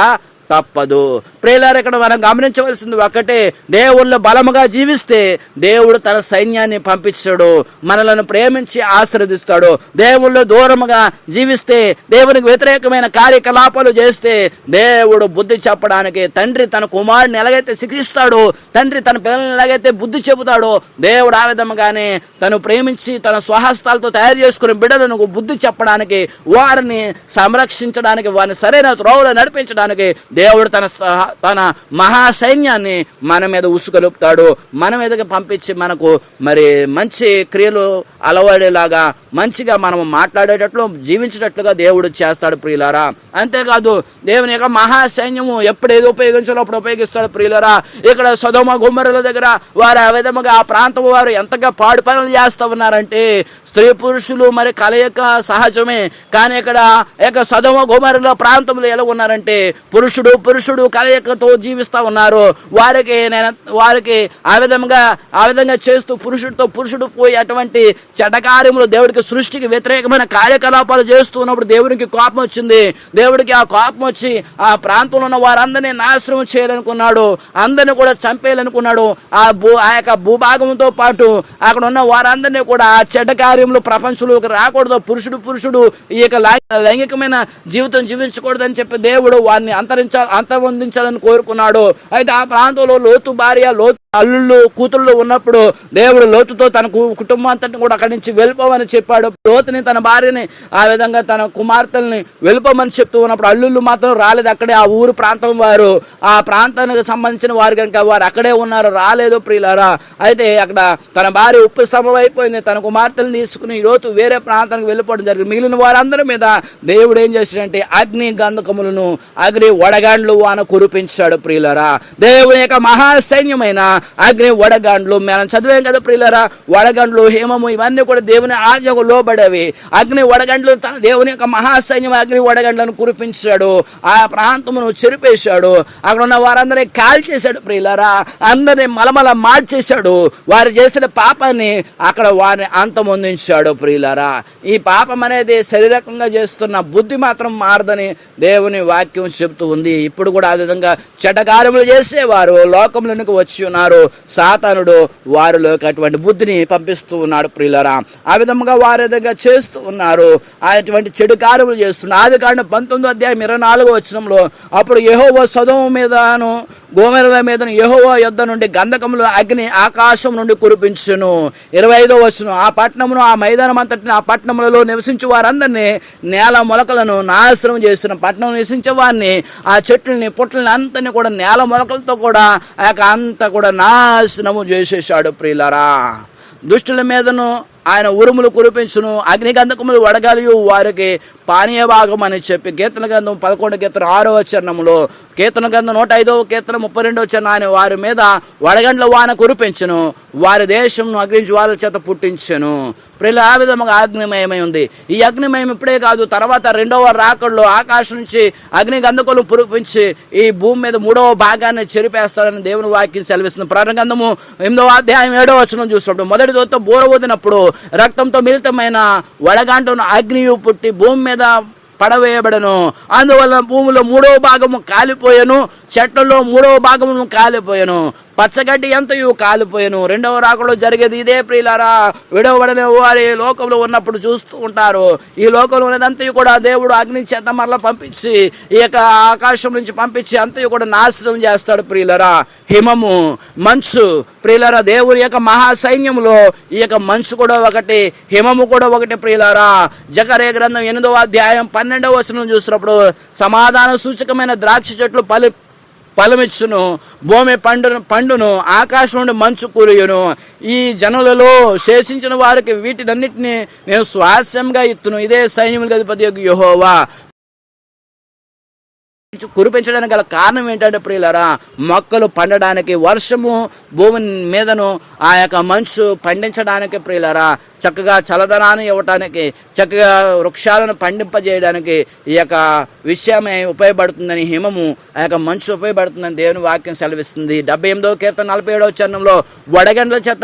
తప్పదు ప్రియులారా. ఇక్కడ మనం గమనించవలసింది ఒకటే, దేవుళ్ళు బలముగా జీవిస్తే దేవుడు తన సైన్యాన్ని పంపించాడు, మనలను ప్రేమించి ఆశీర్వదిస్తాడు. దేవుళ్ళు దూరముగా జీవిస్తే, దేవునికి వ్యతిరేకమైన కార్యకలాపాలు చేస్తే దేవుడు బుద్ధి చెప్పడానికి, తండ్రి తన కుమారుడిని ఎలాగైతే శిక్షిస్తాడో, తండ్రి తన పిల్లల్ని ఎలాగైతే బుద్ధి చెబుతాడో, దేవుడు ఆ విధముగానే తను ప్రేమించి తన స్వహస్తాలతో తయారు చేసుకుని బిడ్డలను బుద్ధి చెప్పడానికి, వారిని సంరక్షించడానికి, వారిని సరైన త్రోవలో నడిపించడానికి దేవుడు తన మహాసైన్యాన్ని మన మీద ఉసుగొలుపుతాడు. మన మీదకి పంపించి మనకు మరి మంచి క్రియలు అలవాడేలాగా, మంచిగా మనం మాట్లాడేటట్లు, జీవించేటట్లుగా దేవుడు చేస్తాడు ప్రియులారా. అంతేకాదు దేవుని యొక్క మహాసైన్యము ఎప్పుడు ఏది ఉపయోగించాలో అప్పుడు ఉపయోగిస్తాడు ప్రియులారా. ఇక్కడ సొదొమ గొమొర్రాల దగ్గర వారు ఆ విధముగా ఆ ప్రాంతం వారు ఎంతగా పాడు పనులు చేస్తూ ఉన్నారంటే, స్త్రీ పురుషులు మరి కలయిక సహజమే, కానీ ఇక్కడ సొదొమ గొమొర్రాల ప్రాంతంలో ఎలా ఉన్నారంటే పురుషుడు కలయికతో జీవిస్తూ ఉన్నారు. వారికి ఆ విధంగా చేస్తూ పురుషుడు పోయి అటువంటి చెడ్డకార్యములు, దేవుడికి సృష్టికి వ్యతిరేకమైన కార్యకలాపాలు చేస్తూ ఉన్నప్పుడు దేవుడికి కోపం వచ్చింది. దేవుడికి ఆ కోపం వచ్చి ఆ ప్రాంతంలో ఉన్న వారందరినీ నాశనం చేయాలనుకున్నాడు, అందరినీ కూడా చంపేయాలనుకున్నాడు. ఆ యొక్క భూభాగంతో పాటు అక్కడ ఉన్న వారందరినీ కూడా ఆ చెడ్డ కార్యములు ప్రపంచంలోకి రాకూడదు, పురుషుడు ఈ యొక్క లైంగికమైన జీవితం జీవించకూడదని చెప్పి దేవుడు వారిని అంతమొందించాలని కోరుకున్నాడు. అయితే ఆ ప్రాంతంలో లోతు భార్య, లోతు అల్లుళ్ళు, కూతుళ్ళు ఉన్నప్పుడు దేవుడు లోతుతో తన కుటుంబం అంతటిని కూడా అక్కడి నుంచి వెళ్ళిపోమని చెప్పాడు. లోతుని తన భార్యని ఆ విధంగా తన కుమార్తెల్ని వెళ్ళిపోమని చెప్తూ ఉన్నప్పుడు అల్లుళ్ళు మాత్రం రాలేదు. అక్కడే ఆ ఊరు ప్రాంతం వారు, ఆ ప్రాంతానికి సంబంధించిన వారు కనుక వారు అక్కడే ఉన్నారు, రాలేదు ప్రియులారా. అయితే అక్కడ తన భార్య ఉప్పు స్తంభం అయిపోయింది. తన కుమార్తెలను తీసుకుని లోతు వేరే ప్రాంతానికి వెళ్ళిపోవడం జరిగింది. మిగిలిన వారందరి మీద దేవుడు ఏం చేశాడంటే అగ్ని గంధకములను, అగ్ని వడగాండ్లు వాన కురిపించాడు ప్రియులారా. దేవుని యొక్క మహాసైన్యమైన అగ్ని వడగాండ్లు మనం చదివాం కదా ప్రియులారా. వడగండ్లు, హేమము ఇవన్నీ కూడా దేవుని ఆజ్ఞకు లోబడేవి. అగ్ని వడగండ్లు తన దేవుని యొక్క మహాసైన్యం అగ్ని వడగండ్లను కురిపించాడు. ఆ ప్రాంతమును చెరిపేశాడు. అక్కడ ఉన్న వారందరినీ కాల్చేశాడు ప్రియులారా. అందరినీ మలమల మార్చేశాడు. వారు చేసిన పాపాన్ని అక్కడ వారిని అంతమొందించాడు ప్రియులారా. ఈ పాపం అనేది శరీరకంగా చేస్తున్న, బుద్ధి మాత్రం మారదని దేవుని వాక్యం చెబుతూ ఉంది. ఇప్పుడు కూడా ఆ విధంగా చెడ్డకార్యములు చేసేవారు లోకంలోనికి వచ్చి ఉన్నారు. సాతానుడు వారిలోకి అటువంటి బుద్ధిని పంపిస్తూ ఉన్నాడు ప్రియులారా. ఆ విధంగా వారి దగ్గర చేస్తూ ఉన్నారు, అటువంటి చెడు కార్యములు చేస్తున్నారు. ఆదికాండం 19:24 అప్పుడు యెహోవా సొదొమ మీదను గొమొర్రాల మీదను యెహోవా యొద్ద నుండి గంధకముల అగ్ని ఆకాశం నుండి కురిపించును. 25 ఆ పట్టణమును, ఆ మైదానం అంతటిని, ఆ పట్టణములలో నివసించే వారందరినీ, నేల మొలకలను నాశనం చేసిన పట్టణం నివసించే వారిని, ఆ చెట్లని పుట్లని అంతని కూడా నేల మొలకలతో కూడా అంతా కూడా నాశనము చేసేసాడు ప్రియులారా. దుష్టుల మీదను ఆయన ఉరుములు కురిపించును, అగ్నిగంధకములు వడగాలియు వారికి పానీయ భాగం అని చెప్పి కీర్తన గ్రంథం 11:6 కీర్తన గ్రంథం 105 కీర్తన 32 ఆయన వారి మీద వడగండ్ల వాన కురిపించును, వారి దేశంను అగ్నిజ్వాల చేత పుట్టించెను. ప్రియుల ఆ విధంగా అగ్నిమయమై ఉంది. ఈ అగ్నిమయం ఇప్పుడే కాదు, తర్వాత రెండవ రాకడలో ఆకాశం నుంచి అగ్నిగంధకులు కురిపించి ఈ భూమి మీద 3వ భాగాన్ని చెరిపేస్తాడని దేవుని వాక్యం సెలవిస్తుంది. ప్రకటన గ్రంథము 8:7 చూసినప్పుడు మొదటి దూత బూర ఊదినప్పుడు రక్తంతో మిళితమైన వడగాంటను అగ్నియు పుట్టి భూమి మీద పడవేయబడను. అందువల్ల భూమిలో 3వ భాగము కాలిపోయాను, చెట్లలో 3వ భాగము కాలిపోయాను, పచ్చగడ్డి ఎంతయు కాలిపోయాను. 2వ రాకడలో జరిగేది ఇదే ప్రియులారా. విడవబడిన వారి లోకంలో ఉన్నప్పుడు చూస్తూ ఉంటారు. ఈ లోకంలో ఉన్నదంతయు కూడా దేవుడు అగ్ని చేత మరలా పంపించి, ఈ యొక్క ఆకాశం నుంచి పంపించి అంతయు కూడా నాశనం చేస్తాడు ప్రియులరా. హిమము, మంచు ప్రియులరా, దేవుని యొక్క మహాసైన్యంలో ఈ యొక్క మంచు కూడా ఒకటి, హిమము కూడా ఒకటి ప్రియులరా. జకర్యా గ్రంథం 8వ అధ్యాయం 12వ వచనం చూసినప్పుడు, సమాధాన సూచకమైన ద్రాక్ష చెట్లు ఫలమిచ్చును, భూమి పండును, ఆకాశం నుండి మంచు కురియును. ఈ జనులలో శేషించిన వారికి వీటినన్నిటినీ నేను స్వాస్యంగా ఇత్తును. ఇదే సైన్యములకు అధిపతి యెహోవా. కురిపించడానికి గల కారణం ఏంటంటే ప్రియులారా, మొక్కలు పండడానికి, వర్షము భూమి మీదను ఆ యొక్క మంచు పండించడానికి ప్రియులారా, చక్కగా చల్లదనాన్ని ఇవ్వటానికి, చక్కగా వృక్షాలను పండింపజేయడానికి ఈ యొక్క విషయమే ఉపయోగపడుతుందని, హిమము ఆ యొక్క మంచు ఉపయోగపడుతుందని దేవుని వాక్యం సెలవిస్తుంది. 78వ కీర్తన 47వ చరణంలో, వడగండ్ల చేత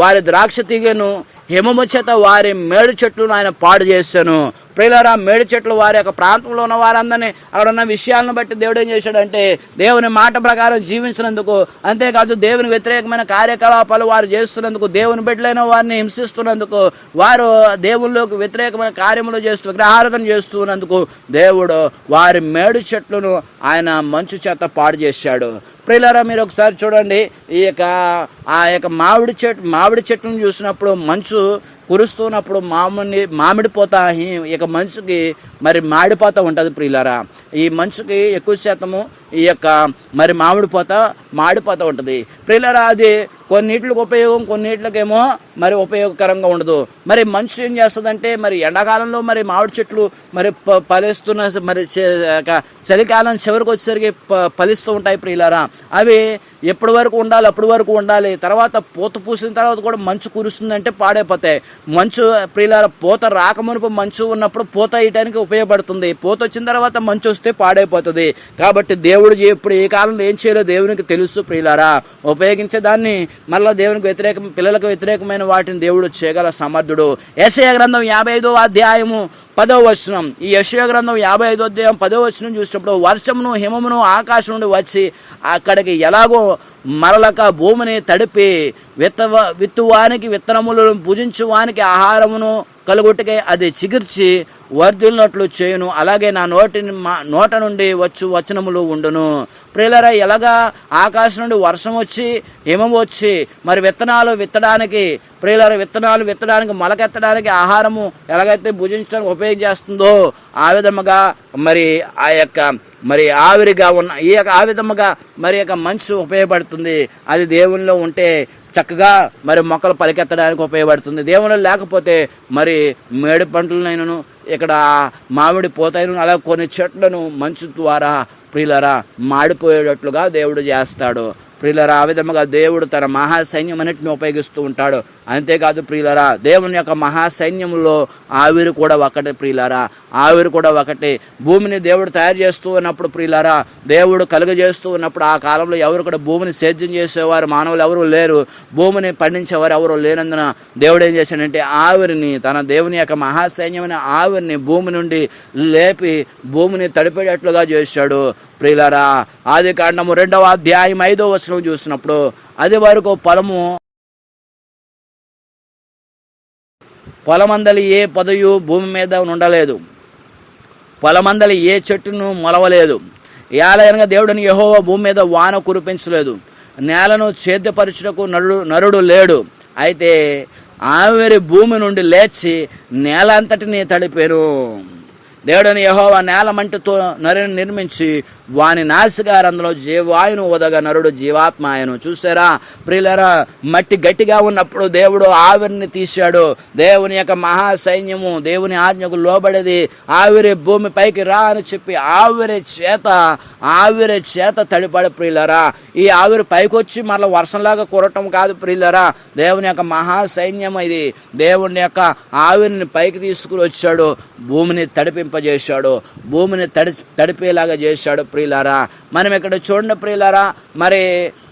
వారి ద్రాక్ష తీగను, హిమము చేత వారి మేడు చెట్లను ఆయన పాడు చేశాను. ప్రియులారా, మేడు చెట్లు వారి యొక్క ప్రాంతంలో ఉన్న వారందరినీ, అక్కడ ఉన్న విషయాలను బట్టి దేవుడు ఏం చేశాడంటే, దేవుని మాట ప్రకారం జీవించినందుకు, అంతేకాదు దేవుని వ్యతిరేకమైన కార్యకలాపాలు వారు చేస్తున్నందుకు, దేవుని బిడ్డలైన వారిని హింసిస్తున్నందుకు, వారు దేవుళ్ళకి వ్యతిరేకమైన కార్యములు చేస్తూ విగ్రహారాధన చేస్తున్నందుకు దేవుడు వారి మేడు చెట్లను ఆయన మంచు చేత పాడు చేశాడు. ప్రియులారా, మీరు ఒకసారి చూడండి, ఆ యొక్క మామిడి చెట్లను చూసినప్పుడు, మంచు కురుస్తున్నప్పుడు మామిడిపోతా ఇక మంచుకి మరి మాడిపోతా ఉంటుంది ప్రియులారా. ఈ మంచుకి ఎక్కువ శాతము ఈ యొక్క మరి మాడిపోతూ ఉంటుంది ప్రియులారా. అది కొన్నిట్లకు ఉపయోగం, కొన్నిట్లకేమో మరి ఉపయోగకరంగా ఉండదు. మరి మంచు ఏం చేస్తుందంటే, మరి ఎండాకాలంలో మరి మామిడి చెట్లు మరి ఫలిస్తున్న, మరి చలికాలం చివరికి వచ్చేసరికి ఫలిస్తూ ఉంటాయి ప్రియులారా. అవి ఎప్పటి వరకు ఉండాలి అప్పటి వరకు ఉండాలి. తర్వాత పూత పూసిన తర్వాత కూడా మంచు కురుస్తుందంటే పాడైపోతాయి. మంచు ప్రియులారా, పూత రాకమునుపు మంచు ఉన్నప్పుడు పూత వేయటానికి ఉపయోగపడుతుంది. పూత వచ్చిన తర్వాత మంచు వస్తే పాడైపోతుంది. కాబట్టి దేవుడు ఎప్పుడు ఏ కాలంలో ఏం చేయాలో దేవునికి తెలుసు ప్రియులారా. ఉపయోగించే దాన్ని మళ్ళీ దేవునికి పిల్లలకు వ్యతిరేకమైన వాటిని దేవుడు చేయగల సమర్థుడు. యెషయా గ్రంథం 55వ అధ్యాయము 10వ వచనం. ఈ యెషయా గ్రంథం 55వ అధ్యాయం 10వ వచనం చూసినప్పుడు, వర్షమును హిమమును ఆకాశం నుండి వచ్చి అక్కడికి ఎలాగో మరలక భూమిని తడిపి విత్తువానికి విత్తనములను భుజించువానికి ఆహారమును కలుగుటకే అది చిగిర్చి వర్ధిల్లినట్లు చేయును. అలాగే నా నోట నుండి వచనములు ఉండును. ప్రియులారా, ఎలాగా ఆకాశం నుండి వర్షం వచ్చి, హిమం వచ్చి, మరి విత్తనాలు విత్తడానికి మొలకెత్తడానికి ఆహారము ఎలాగైతే భుజించడానికి ఉపయోగం చేస్తుందో, ఆ విధముగా మరి ఆ యొక్క మరి ఆవిరిగా ఉన్న ఆ విధముగా మరి యొక్క మంచు ఉపయోగపడుతుంది. అది దేవునిలో ఉంటే చక్కగా మరి మొక్కలు పలికెత్తడానికి ఉపయోగపడుతుంది. దేవునిలో లేకపోతే మరి మేడి పంటలనైనను, ఇక్కడ మామిడి పోతాయిను, అలా కొన్ని చెట్లను మంచు ద్వారా ప్రియులారా మాడిపోయేటట్లుగా దేవుడు చేస్తాడు. ప్రియులారా, ఆ విధముగా దేవుడు తన మహాసైన్యం అన్నిటిని ఉపయోగిస్తూ ఉంటాడు. అంతేకాదు ప్రియులారా, దేవుని యొక్క మహాసైన్యంలో ఆవిరి కూడా ఒకటే ప్రియులారా. ఆవిరి కూడా ఒకటే. భూమిని దేవుడు తయారు చేస్తూ ఉన్నప్పుడు ప్రియులారా, దేవుడు కలుగజేస్తూ ఉన్నప్పుడు ఆ కాలంలో ఎవరు కూడా భూమిని సేద్యం చేసేవారు మానవులు ఎవరు లేరు. భూమిని పండించేవారు ఎవరు లేనందున దేవుడు ఏం చేశాడంటే, ఆవిరిని, తన దేవుని యొక్క మహాసైన్యమైన ఆవిరిని భూమి నుండి లేపి భూమిని తడిపేటట్లుగా చేశాడు. ప్రియులారా, ఆదికాండము 2వ అధ్యాయం 5వ వచనం చూసినప్పుడు, అది వరకు పొలమందలి ఏ పొదయు భూమి మీద ఉండలేదు, పొలమందలి ఏ చెట్టును మొలవలేదు. ఏలయనగా దేవుడిని యెహోవా భూమి మీద వాన కురిపించలేదు, నేలను సేద్యపరచుటకు నరుడు లేడు. అయితే ఆవిరి భూమి నుండి లేచి నేల అంతటిని తడిపాను. దేవుడని యెహోవా నేల మంటితో నరుని నిర్మించి వాని నాసికారంలో జీవాయును ఉదగా నరుడు జీవాత్మాయను. చూసారా ప్రియులారా, మట్టి గట్టిగా ఉన్నప్పుడు దేవుడు ఆవిరిని తీశాడు. దేవుని యొక్క మహాసైన్యము దేవుని ఆజ్ఞకు లోబడేది. ఆవిరి భూమి పైకి రా అని చెప్పి ఆవిరి చేత తడిపడి ప్రియులారా. ఈ ఆవిరి పైకి వచ్చి మళ్ళీ వర్షంలాగా కురటం కాదు ప్రియులారా. దేవుని యొక్క మహాసైన్యం ఇది. దేవుని యొక్క ఆవిరిని పైకి తీసుకుని వచ్చాడు, భూమిని తడిపింపజేశాడు, భూమిని తడిపేలాగా చేశాడు ప్రియులారా. మనం ఇక్కడ చూడండి ప్రియులారా, మరి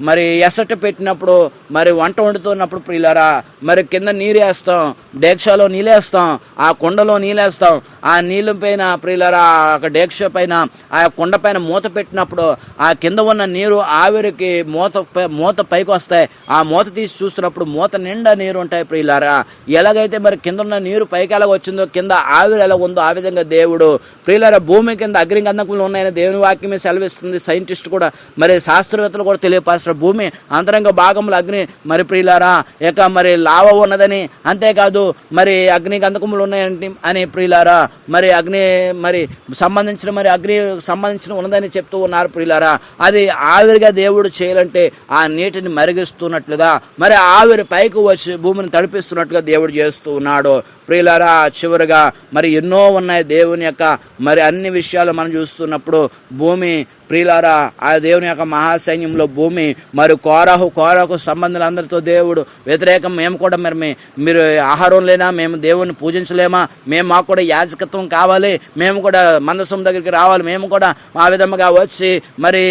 మరి ఎసట పెట్టినప్పుడు, మరి వంట వండుతున్నప్పుడు ప్రియులారా, మరి కింద నీరేస్తాం, డేక్షాలో నీళ్ళేస్తాం, ఆ కుండలో నీళ్ళేస్తాం. ఆ నీళ్ళ పైన ప్రియులారా, ఆ డేక్ష పైన, ఆ కుండ పైన మూత పెట్టినప్పుడు ఆ కింద ఉన్న నీరు ఆవిరికి మూత పైకి వస్తాయి. ఆ మూత తీసి చూస్తున్నప్పుడు మూత నిండా నీరు ఉంటాయి ప్రియులారా. ఎలాగైతే మరి కింద ఉన్న నీరు పైకి ఎలా వచ్చిందో, కింద ఆవిరి ఎలా ఉందో, ఆ విధంగా దేవుడు ప్రియులారా భూమి కింద అగ్నిగంధకములు ఉన్నాయని దేవుని వాక్యమే సెలవిస్తుంది. సైంటిస్ట్ కూడా, మరి శాస్త్రవేత్తలు కూడా తెలియపరుస్తారు. భూమి అంతరంగ భాగంలో అగ్ని మరి ప్రియులారా మరి లావ ఉన్నదని, అంతేకాదు మరి అగ్ని గంధకములు ఉన్నాయంటే అని ప్రియులారా, మరి అగ్ని మరి సంబంధించిన ఉన్నదని చెప్తూ ఉన్నారు ప్రియులారా. అది ఆవిరిగా దేవుడు చేయాలంటే ఆ నీటిని మరిగిస్తున్నట్లుగా, మరి ఆవిరి పైకి వచ్చి భూమిని తడిపిస్తున్నట్లుగా దేవుడు చేస్తూ ఉన్నాడు ప్రియులారా. చివరిగా మరి ఎన్నో ఉన్నాయి దేవుని యొక్క మరి అన్ని విషయాలు మనం చూస్తున్నప్పుడు భూమి ప్రియులారా, ఆ దేవుని యొక్క మహాసైన్యంలో భూమి మరి కోరాహు సంబంధులందరితో దేవుడు వ్యతిరేకం. మేము కూడా మరి మీరు ఆహారం లేనా, మేము దేవుని పూజించలేమా, మాకు కూడా యాజకత్వం కావాలి, మేము కూడా మందసం దగ్గరికి రావాలి, మేము కూడా ఆ విధముగా వచ్చి మరి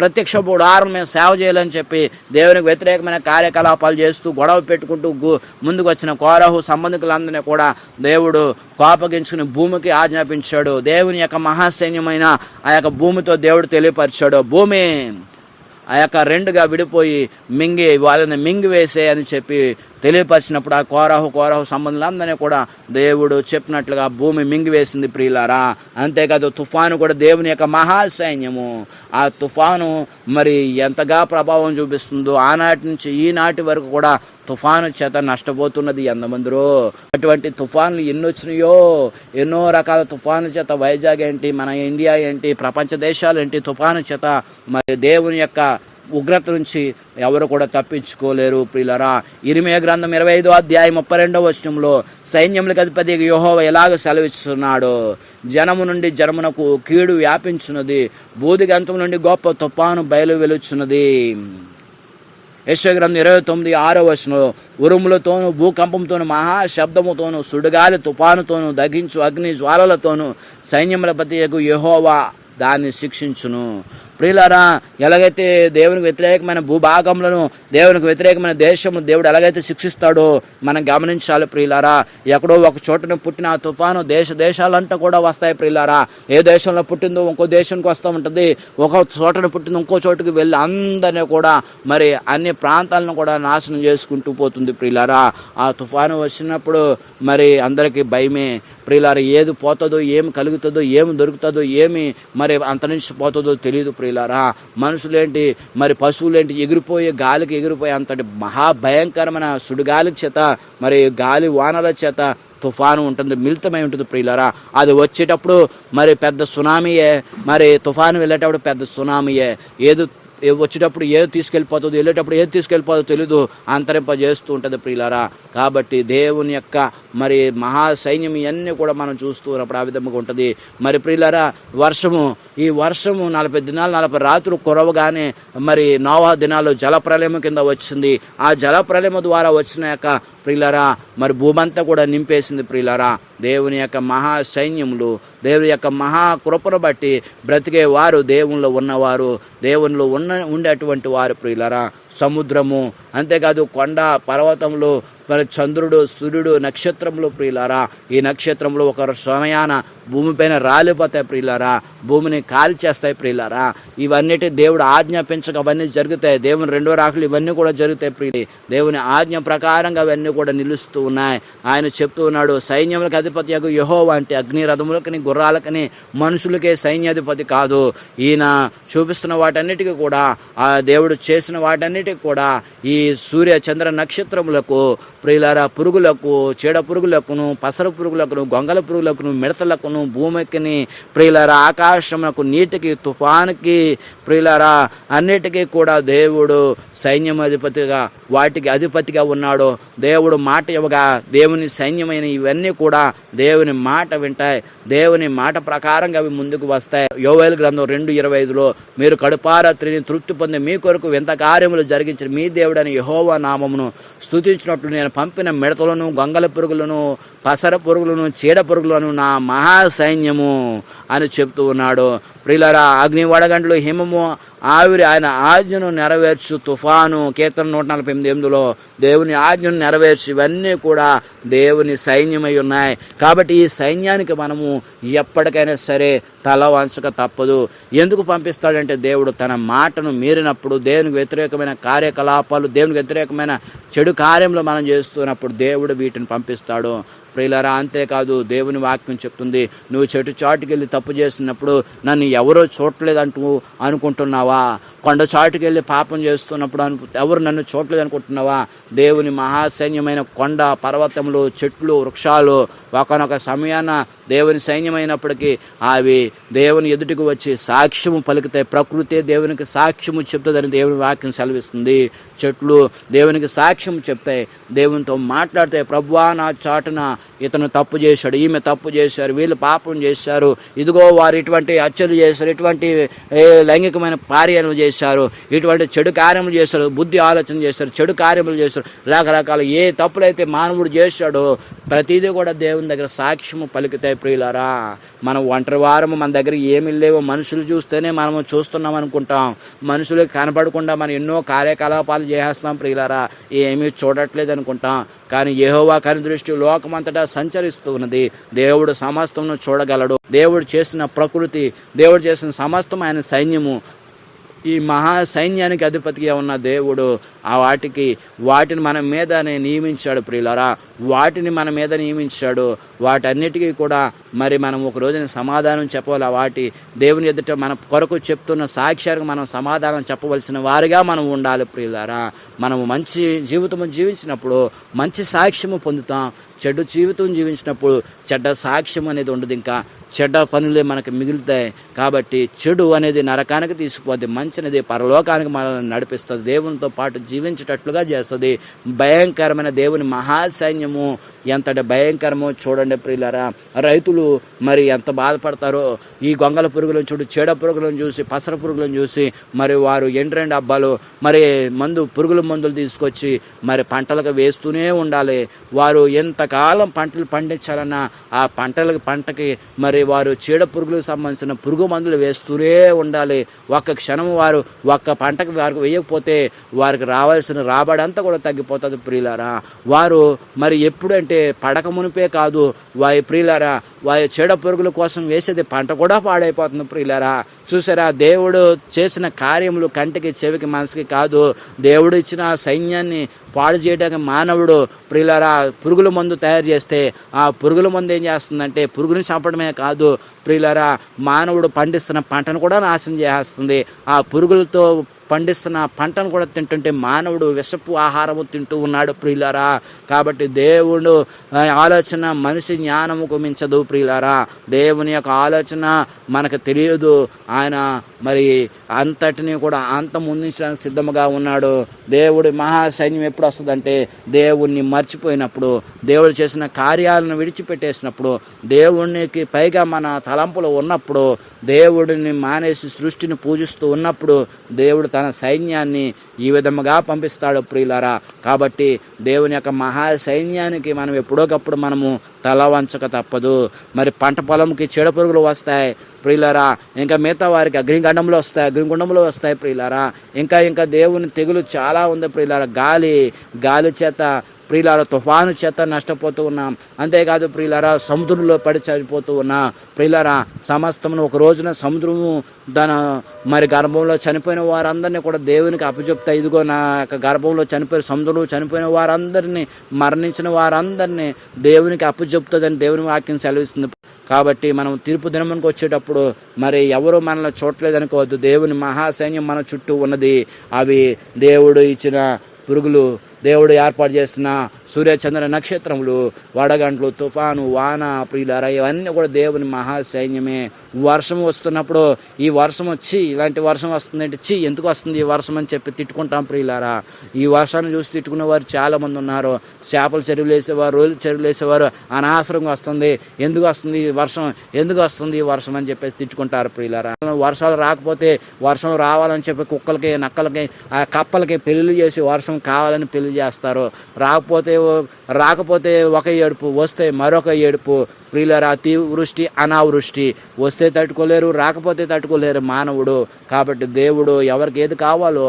ప్రత్యక్ష ఆహారం మేము సేవ చేయాలని చెప్పి దేవునికి వ్యతిరేకమైన కార్యకలాపాలు చేస్తూ గొడవ పెట్టుకుంటూ ముందుకు వచ్చిన కోరాహు సంబంధికులందరినీ కూడా దేవుడు కోపగించుకుని భూమికి ఆజ్ఞాపించాడు. దేవుని యొక్క మహాసైన్యమైన ఆ యొక్క భూమితో దేవుడు తెలియపరిచాడు. భూమి ఆ యొక్క రెండుగా విడిపోయి వాళ్ళని మింగివేసే అని చెప్పి తెలియపరిచినప్పుడు ఆ కోరాహు సంబంధులందరినీ కూడా దేవుడు చెప్పినట్లుగా భూమి మింగివేసింది ప్రియులారా. అంతేకాదు తుఫాను కూడా దేవుని యొక్క మహాసైన్యము. ఆ తుఫాను మరి ఎంతగా ప్రభావం చూపిస్తుందో, ఆనాటి నుంచి ఈనాటి వరకు కూడా తుఫాను చేత నష్టపోతున్నది ఎంతమందిరో. అటువంటి తుఫాన్లు ఎన్ని వచ్చినాయో, ఎన్నో రకాల తుఫాను చేత వైజాగ్ ఏంటి, మన ఇండియా ఏంటి, ప్రపంచ దేశాలు ఏంటి, తుఫాను చేత మరి దేవుని యొక్క ఉగ్రత నుంచి ఎవరు కూడా తప్పించుకోలేరు ప్రియులరా. ఇర్మీయా గ్రంథం 25వ అధ్యాయం 32వ వచనంలో సైన్యములకు అధిపతి యెహోవా ఎలాగ సెలవిస్తున్నాడో, జనము నుండి జనమునకు కీడు వ్యాపించున్నది, బూదిగంతం నుండి గొప్ప తుఫాను బయలు వెలుచున్నది. యెషయా గ్రంథం 29:6వ వచనంలో ఉరుములతోనూ భూకంపంతోనూ మహాశబ్దముతోనూ సుడిగాలి తుఫానుతోనూ దగించు అగ్ని జ్వాలలతోనూ సైన్యములపతి యెహోవా దాన్ని శిక్షించును. ప్రియులారా, ఎలాగైతే దేవునికి వ్యతిరేకమైన భూభాగములను, దేవునికి వ్యతిరేకమైన దేశము దేవుడు ఎలాగైతే శిక్షిస్తాడో మనం గమనించాలి ప్రియులారా. ఎక్కడో ఒక చోటను పుట్టిన ఆ తుఫాను దేశాలంతా కూడా వస్తాయి ప్రియులారా. ఏ దేశంలో పుట్టిందో ఇంకో దేశానికి వస్తూ ఉంటుంది, ఒక చోటను పుట్టిందో ఇంకో చోటుకి వెళ్ళి అందరినీ కూడా మరి అన్ని ప్రాంతాలను కూడా నాశనం చేసుకుంటూ పోతుంది ప్రియులారా. ఆ తుఫాను వచ్చినప్పుడు మరి అందరికీ భయమే ప్రియులారా. ఏది పోతుందో, ఏమి కలుగుతుందో, ఏమి దొరుకుతుందో, ఏమి మరి అంతరించిపోతుందో తెలియదు ప్రియులారా. మనుషులేంటి మరి పశువులేంటి గాలికి ఎగిరిపోయే అంతటి మహాభయంకరమైన సుడిగాలి చేత మరి గాలి వానల చేత తుఫాను ఉంటుంది, మిళితమై ఉంటుంది ప్రియులారా. అది వచ్చేటప్పుడు మరి పెద్ద సునామీయే, మరి తుఫాను వెళ్ళేటప్పుడు పెద్ద సునామీయే. వచ్చేటప్పుడు ఏది తీసుకెళ్ళిపోతుందో, వెళ్ళేటప్పుడు ఏది తీసుకెళ్ళిపోతుందో తెలీదు, అంతరింపజేస్తూ ఉంటుంది ప్రియులారా. కాబట్టి దేవుని యొక్క మరి మహాసైన్యం ఇవన్నీ కూడా మనం చూస్తూ ఉన్నప్పుడు ఆ విధంగా ఉంటుంది. మరి ప్రియులారా, ఈ వర్షము 40 దినాలు 40 రాత్రులు కురవగానే మరి నోవహు దినాల్లో జలప్రలయం కింద వచ్చింది. ఆ జలప్రలయం ద్వారా వచ్చిన యొక్క ప్రియులారా మరి భూమంతా కూడా నింపేసింది ప్రియులారా. దేవుని యొక్క మహాసైన్యములు, దేవుని యొక్క మహాకృపను బట్టి బ్రతికే వారు, దేవునిలో ఉన్నవారు, దేవునిలో ఉండేటువంటి వారు ప్రియులారా. సముద్రము, అంతేకాదు కొండ పర్వతములు, మరి చంద్రుడు, సూర్యుడు, నక్షత్రములు ప్రియులారా. ఈ నక్షత్రములు ఒక సమయాన భూమిపైన రాలిపోతాయి ప్రియులారా, భూమిని కాల్చేస్తాయి ప్రియులారా. ఇవన్నిటి దేవుడు ఆజ్ఞాపించక అవన్నీ జరుగుతాయి. దేవుని రెండో రాకలు ఇవన్నీ కూడా జరుగుతాయి ప్రియులు. దేవుని ఆజ్ఞ ప్రకారంగా అవన్నీ కూడా నిలుస్తూ ఉన్నాయి. ఆయన చెప్తూ ఉన్నాడు, సైన్యములకు అధిపతి యెహోవా అంటే అగ్ని రథములకని గుర్రాలకని మనుషులకే సైన్యాధిపతి కాదు. ఈయన చూపిస్తున్న వాటన్నిటికీ కూడా, ఆ దేవుడు చేసిన వాటన్నిటికీ కూడా ఈ సూర్య చంద్ర నక్షత్రములకు ప్రియులారా, పురుగులకు, చీడ పురుగులకును, పసర పురుగులకును, గొంగల పురుగులకును, మిడతలకును, భూమికిని ప్రియులారా, ఆకాశమునకు, నీటికి, తుఫానుకి ప్రియులారా అన్నిటికీ కూడా దేవుడు సైన్యం అధిపతిగా, వాటికి అధిపతిగా ఉన్నాడు. దేవుడు మాట ఇవ్వగా దేవుని సైన్యమైన ఇవన్నీ కూడా దేవుని మాట వింటాయి, దేవుని మాట ప్రకారంగా అవి ముందుకు వస్తాయి. యోవేలు గ్రంథం 2:25లో మీరు కడుపారా తిని తృప్తి పొంది మీ కొరకు వింత కార్యములు జరిగించిన మీ దేవుడని యెహోవా నామమును స్తుతించినట్లు నేను పంపిన మిడతలను, గొంగల పురుగులను, పసర పురుగులను, చీడ పురుగులను నా మహాసైన్యము అని చెప్తూ ఉన్నాడు. ప్రియులారా, అగ్ని వడగండ్లు, హిమము, ఆయన ఆజ్ఞను నెరవేర్చు తుఫాను, కీర్తన 148:8 దేవుని ఆజ్ఞను నెరవేర్చు, ఇవన్నీ కూడా దేవుని సైన్యమై ఉన్నాయి. కాబట్టి ఈ సైన్యానికి మనము ఎప్పటికైనా సరే తల వంచక తప్పదు. ఎందుకు పంపిస్తాడంటే దేవుడు తన మాటను మీరినప్పుడు, దేవునికి వ్యతిరేకమైన కార్యకలాపాలు, దేవునికి వ్యతిరేకమైన చెడు కార్యంలో మనం చేస్తున్నప్పుడు దేవుడు వీటిని పంపిస్తాడు ప్రియులారా. అంతేకాదు దేవుని వాక్యం చెప్తుంది, నువ్వు చెట్టు చాటుకి వెళ్ళి తప్పు చేస్తున్నప్పుడు నన్ను ఎవరో చూడలేదంటూ అనుకుంటున్నావా? కొండ చాటుకి వెళ్ళి పాపం చేస్తున్నప్పుడు ఎవరు నన్ను చూడలేదు అనుకుంటున్నావా? దేవుని మహాసైన్యమైన కొండ, పర్వతములు, చెట్లు, వృక్షాలు ఒకనొక సమయాన దేవుని సైన్యమైనప్పటికీ అవి దేవుని ఎదుటికి వచ్చి సాక్ష్యము పలుకుతాయి. ప్రకృతి దేవునికి సాక్ష్యము చెప్తుందని దేవుని వాక్యం సెలవిస్తుంది. చెట్లు దేవునికి సాక్ష్యం చెప్తాయి, దేవునితో మాట్లాడతాయి. ప్రభువా, నా చాటున ఇతను తప్పు చేశాడు, ఈమె తప్పు చేశారు, వీళ్ళు పాపం చేశారు, ఇదిగో వారు ఇటువంటి హత్యలు చేశారు, ఇటువంటి లైంగికమైన కార్యాలు చేశారు, ఇటువంటి చెడు కార్యములు చేశారు, బుద్ధి ఆలోచన చేశారు, చెడు కార్యములు చేశారు, రకరకాల ఏ తప్పులైతే మానవుడు చేశాడో ప్రతిదీ కూడా దేవుని దగ్గర సాక్ష్యము పలుకుతాయి ప్రియులారా. మనం ఒంటరి వారము, మన దగ్గర ఏమీ లేవో, మనుషులు చూస్తేనే మనము చూస్తున్నాం అనుకుంటాం, మనుషులకు కనపడకుండా మనం ఎన్నో కార్యకలాపాలు చేసేస్తాం ప్రియులారా, ఏమీ చూడట్లేదు అనుకుంటాం. కానీ యెహోవా కనుదృష్టి లోకమంతటా సంచరిస్తూ ఉన్నది. దేవుడు సమస్తమును చూడగలడు. దేవుడు చేసిన ప్రకృతి, దేవుడు చేసిన సమస్తం ఆయన సైన్యము, ఈ మహా సైన్యానికి అధిపతిగా ఉన్న దేవుడు వాటిని మన మీదనే నియమించాడు ప్రియులారా. వాటిని మన మీద నియమించాడు. వాటన్నిటికీ కూడా మరి మనం ఒక రోజున సమాధానం చెప్పాలి. వాటి దేవుని ఎదుట మన కొరకు చెప్తున్న సాక్ష్యానికి మనం సమాధానం చెప్పవలసిన వారిగా మనం ఉండాలి ప్రియులారా. మనము మంచి జీవితం జీవించినప్పుడు మంచి సాక్ష్యము పొందుతాం. చెడ్డ జీవితం జీవించినప్పుడు చెడ్డ సాక్ష్యం అనేది ఉండదు, ఇంకా చెడ్డ పనులే మనకు మిగులుతాయి. కాబట్టి చెడు అనేది నరకానికి తీసుకుపోద్ది, మంచి అనేది పరలోకానికి మనల్ని నడిపిస్తుంది, దేవునితో పాటు జీవించేటట్లుగా చేస్తుంది. భయంకరమైన దేవుని మహాసైన్యము ఎంతటి భయంకరమో చూడండి ప్రియులారా. రైతులు మరి ఎంత బాధపడతారో ఈ గొంగల పురుగులను చూడు, చీడ పురుగులను చూసి, పసర పురుగులను చూసి మరి వారు ఎండ్రెండు అబ్బాలు మరి పురుగుల మందులు తీసుకొచ్చి మరి పంటలకు వేస్తూనే ఉండాలి. వారు ఎంతకాలం పంటలు పండించాలన్నా ఆ పంటకి మరి వారు చీడ పురుగులకు సంబంధించిన పురుగు మందులు వేస్తూనే ఉండాలి. ఒక్క క్షణం వారు ఒక్క పంటకు వారికి వేయకపోతే వారికి రావాల్సిన రాబడి అంతా కూడా తగ్గిపోతుంది ప్రియులారా. వారు మరి ఎప్పుడంటే పడక మునిపే కాదు ప్రియులారా, వారి చీడ పురుగుల కోసం వేసేది పంట కూడా పాడైపోతుంది ప్రియులారా. చూసారా, దేవుడు చేసిన కార్యములు కంటికి, చెవికి, మనసుకి కాదు. దేవుడు ఇచ్చిన సైన్యాన్ని పాడు చేయడానికి మానవుడు ప్రియులారా పురుగుల మందు తయారు చేస్తే ఆ పురుగుల మందు ఏం చేస్తుందంటే పురుగుని చంపడమే కాదు ప్రియులారా, మానవుడు పండిస్తున్న పంటను కూడా నాశనం చేస్తుంది. ఆ పురుగులతో పండిస్తున్న పంటను కూడా తింటుంటే మానవుడు విషపు ఆహారము తింటూ ఉన్నాడు ప్రియులారా. కాబట్టి దేవుడు ఆలోచన మనిషి జ్ఞానముకు మించదు ప్రియులారా. దేవుని యొక్క ఆలోచన మనకు తెలియదు. ఆయన మరి అంతటిని కూడా అంతమొందించడానికి సిద్ధముగా ఉన్నాడు. దేవుడి మహాసైన్యం ఎప్పుడు వస్తుందంటే దేవుణ్ణి మర్చిపోయినప్పుడు, దేవుడు చేసిన కార్యాలను విడిచిపెట్టేసినప్పుడు, దేవునికి పైగా మన తలంపులు ఉన్నప్పుడు, దేవుడిని మానేసి సృష్టిని పూజిస్తూ ఉన్నప్పుడు దేవుడు తన సైన్యాన్ని ఈ విధముగా పంపిస్తాడు ప్రియులారా. కాబట్టి దేవుని యొక్క మహాసైన్యానికి మనం ఎప్పుడోకప్పుడు మనము తల వంచక తప్పదు. మరి పంట పొలంకి చీడపురుగులు వస్తాయి ప్రియులారా, ఇంకా మిగతా వారికి అగ్నిగుండంలో వస్తాయి ప్రియులారా. ఇంకా దేవుని తెగులు చాలా ఉంది ప్రియులారా. గాలి చేత ప్రియులారా, తుఫాను చేత నష్టపోతూ ఉన్నాం. అంతేకాదు ప్రియులారా, సముద్రంలో పడి చనిపోతూ ఉన్నా ప్రియులారా. సమస్తమును ఒక రోజున సముద్రము మరి గర్భంలో చనిపోయిన వారందరినీ కూడా దేవునికి అప్పచెప్తా, ఇదిగో నా యొక్క గర్భంలో సముద్రంలో చనిపోయిన వారందరినీ, మరణించిన వారందరినీ దేవునికి అప్పచెప్తుందని దేవుని వాక్యం సెలవిస్తుంది. కాబట్టి మనం తీర్పు దినమునికి వచ్చేటప్పుడు మరి ఎవరు మనల్ని చూడలేదనుకోవద్దు. దేవుని మహాసైన్యం మన చుట్టూ ఉన్నది. అవి దేవుడు ఇచ్చిన పురుగులు, దేవుడు ఏర్పాటు చేసిన సూర్యచంద్ర నక్షత్రములు, వడగంట్లు, తుఫాను, వాన ప్రియులారా, ఇవన్నీ కూడా దేవుని మహాసైన్యమే. వర్షం వస్తున్నప్పుడు ఈ వర్షం వచ్చి ఇలాంటి వర్షం వస్తుందంటే ఎందుకు వస్తుంది ఈ వర్షం అని చెప్పి తిట్టుకుంటాం ప్రియులారా. ఈ వర్షాన్ని చూసి తిట్టుకునే వారు చాలామంది ఉన్నారు. చేపలు చెరువులు వేసేవారు, రోజులు చెరువులు వేసేవారు, అనవసరంగా వస్తుంది, ఎందుకు వస్తుంది ఈ వర్షం అని చెప్పేసి తిట్టుకుంటారు ప్రియులారా. వర్షాలు రాకపోతే వర్షం రావాలని చెప్పి కుక్కలకి, నక్కలకి, ఆ కప్పలకి పెళ్లి చేసి వర్షం కావాలని పెళ్లి చేస్తారు. రాకపోతే ఒక ఏడుపు, వస్తే మరొక ఏడుపు. ప్రియులారా, అతివృష్టి అనావృష్టి, వస్తే తట్టుకోలేరు, రాకపోతే తట్టుకోలేరు మానవుడు. కాబట్టి దేవుడు ఎవరికి ఏది కావాలో,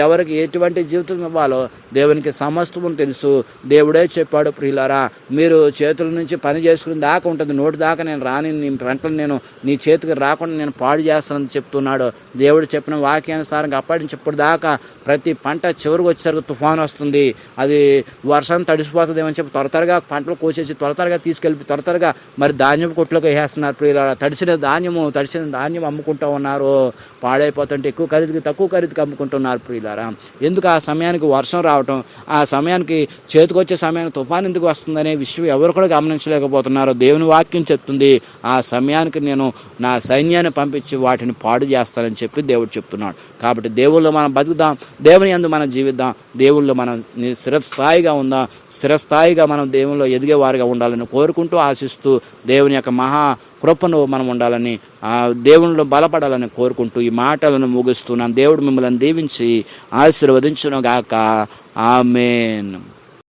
ఎవరికి ఎటువంటి జీవితం ఇవ్వాలో దేవునికి సమస్తము తెలుసు. దేవుడే చెప్పాడు, ప్రియులారా మీరు చేతుల నుంచి పని చేసుకుని దాకా ఉంటుంది, నోటి దాకా నేను రాని, నీ పంటలు నేను నీ చేతికి రాకుండా నేను పాడు చేస్తానని చెప్తున్నాడు. దేవుడు చెప్పిన వాక్యానుసారంగా అప్పటి నుంచి ఇప్పుడు దాకా ప్రతి పంట చివరికి వచ్చేసరికి తుఫాను వస్తుంది, అది వర్షం తడిసిపోతుంది ఏమని చెప్పి త్వరగా పంటలు కోసేసి త్వరగా తీసుకెళ్ళి త్వరగా మరి ధాన్యం కొట్లోకి వేస్తున్నారు. ప్రియులారా, తడిసిన ధాన్యం అమ్ముకుంటూ ఉన్నారు. పాడైపోతుంటే తక్కువ ఖరీదుకి అమ్ముకుంటున్నారు. ప్రియులారా, ఎందుకు ఆ సమయానికి వర్షం రావటం, ఆ సమయానికి చేతికొచ్చే సమయానికి తుఫాను ఎందుకు వస్తుందనే విషయం ఎవరు కూడా గమనించలేకపోతున్నారు. దేవుని వాక్యం చెప్తుంది, ఆ సమయానికి నేను నా సైన్యాన్ని పంపించి వాటిని పాడు చేస్తానని చెప్పి దేవుడు చెప్తున్నాడు. కాబట్టి దేవుళ్ళు మనం బతుకుదాం, దేవుని యందు మనం జీవిద్దాం, దేవుళ్ళు మనం స్థిరస్థాయిగా మనం దేవుల్లో ఎదిగేవారుగా ఉండాలని కోరుకుంటూ, ఆశిస్తూ, దేవుని యొక్క మహా కృపను మనం ఉండాలని, ఆ దేవునిలో బలపడాలని కోరుకుంటూ ఈ మాటలను ముగిస్తున్నాం. దేవుడు మిమ్మల్ని దీవించి ఆశీర్వదించును గాక. ఆమేన్.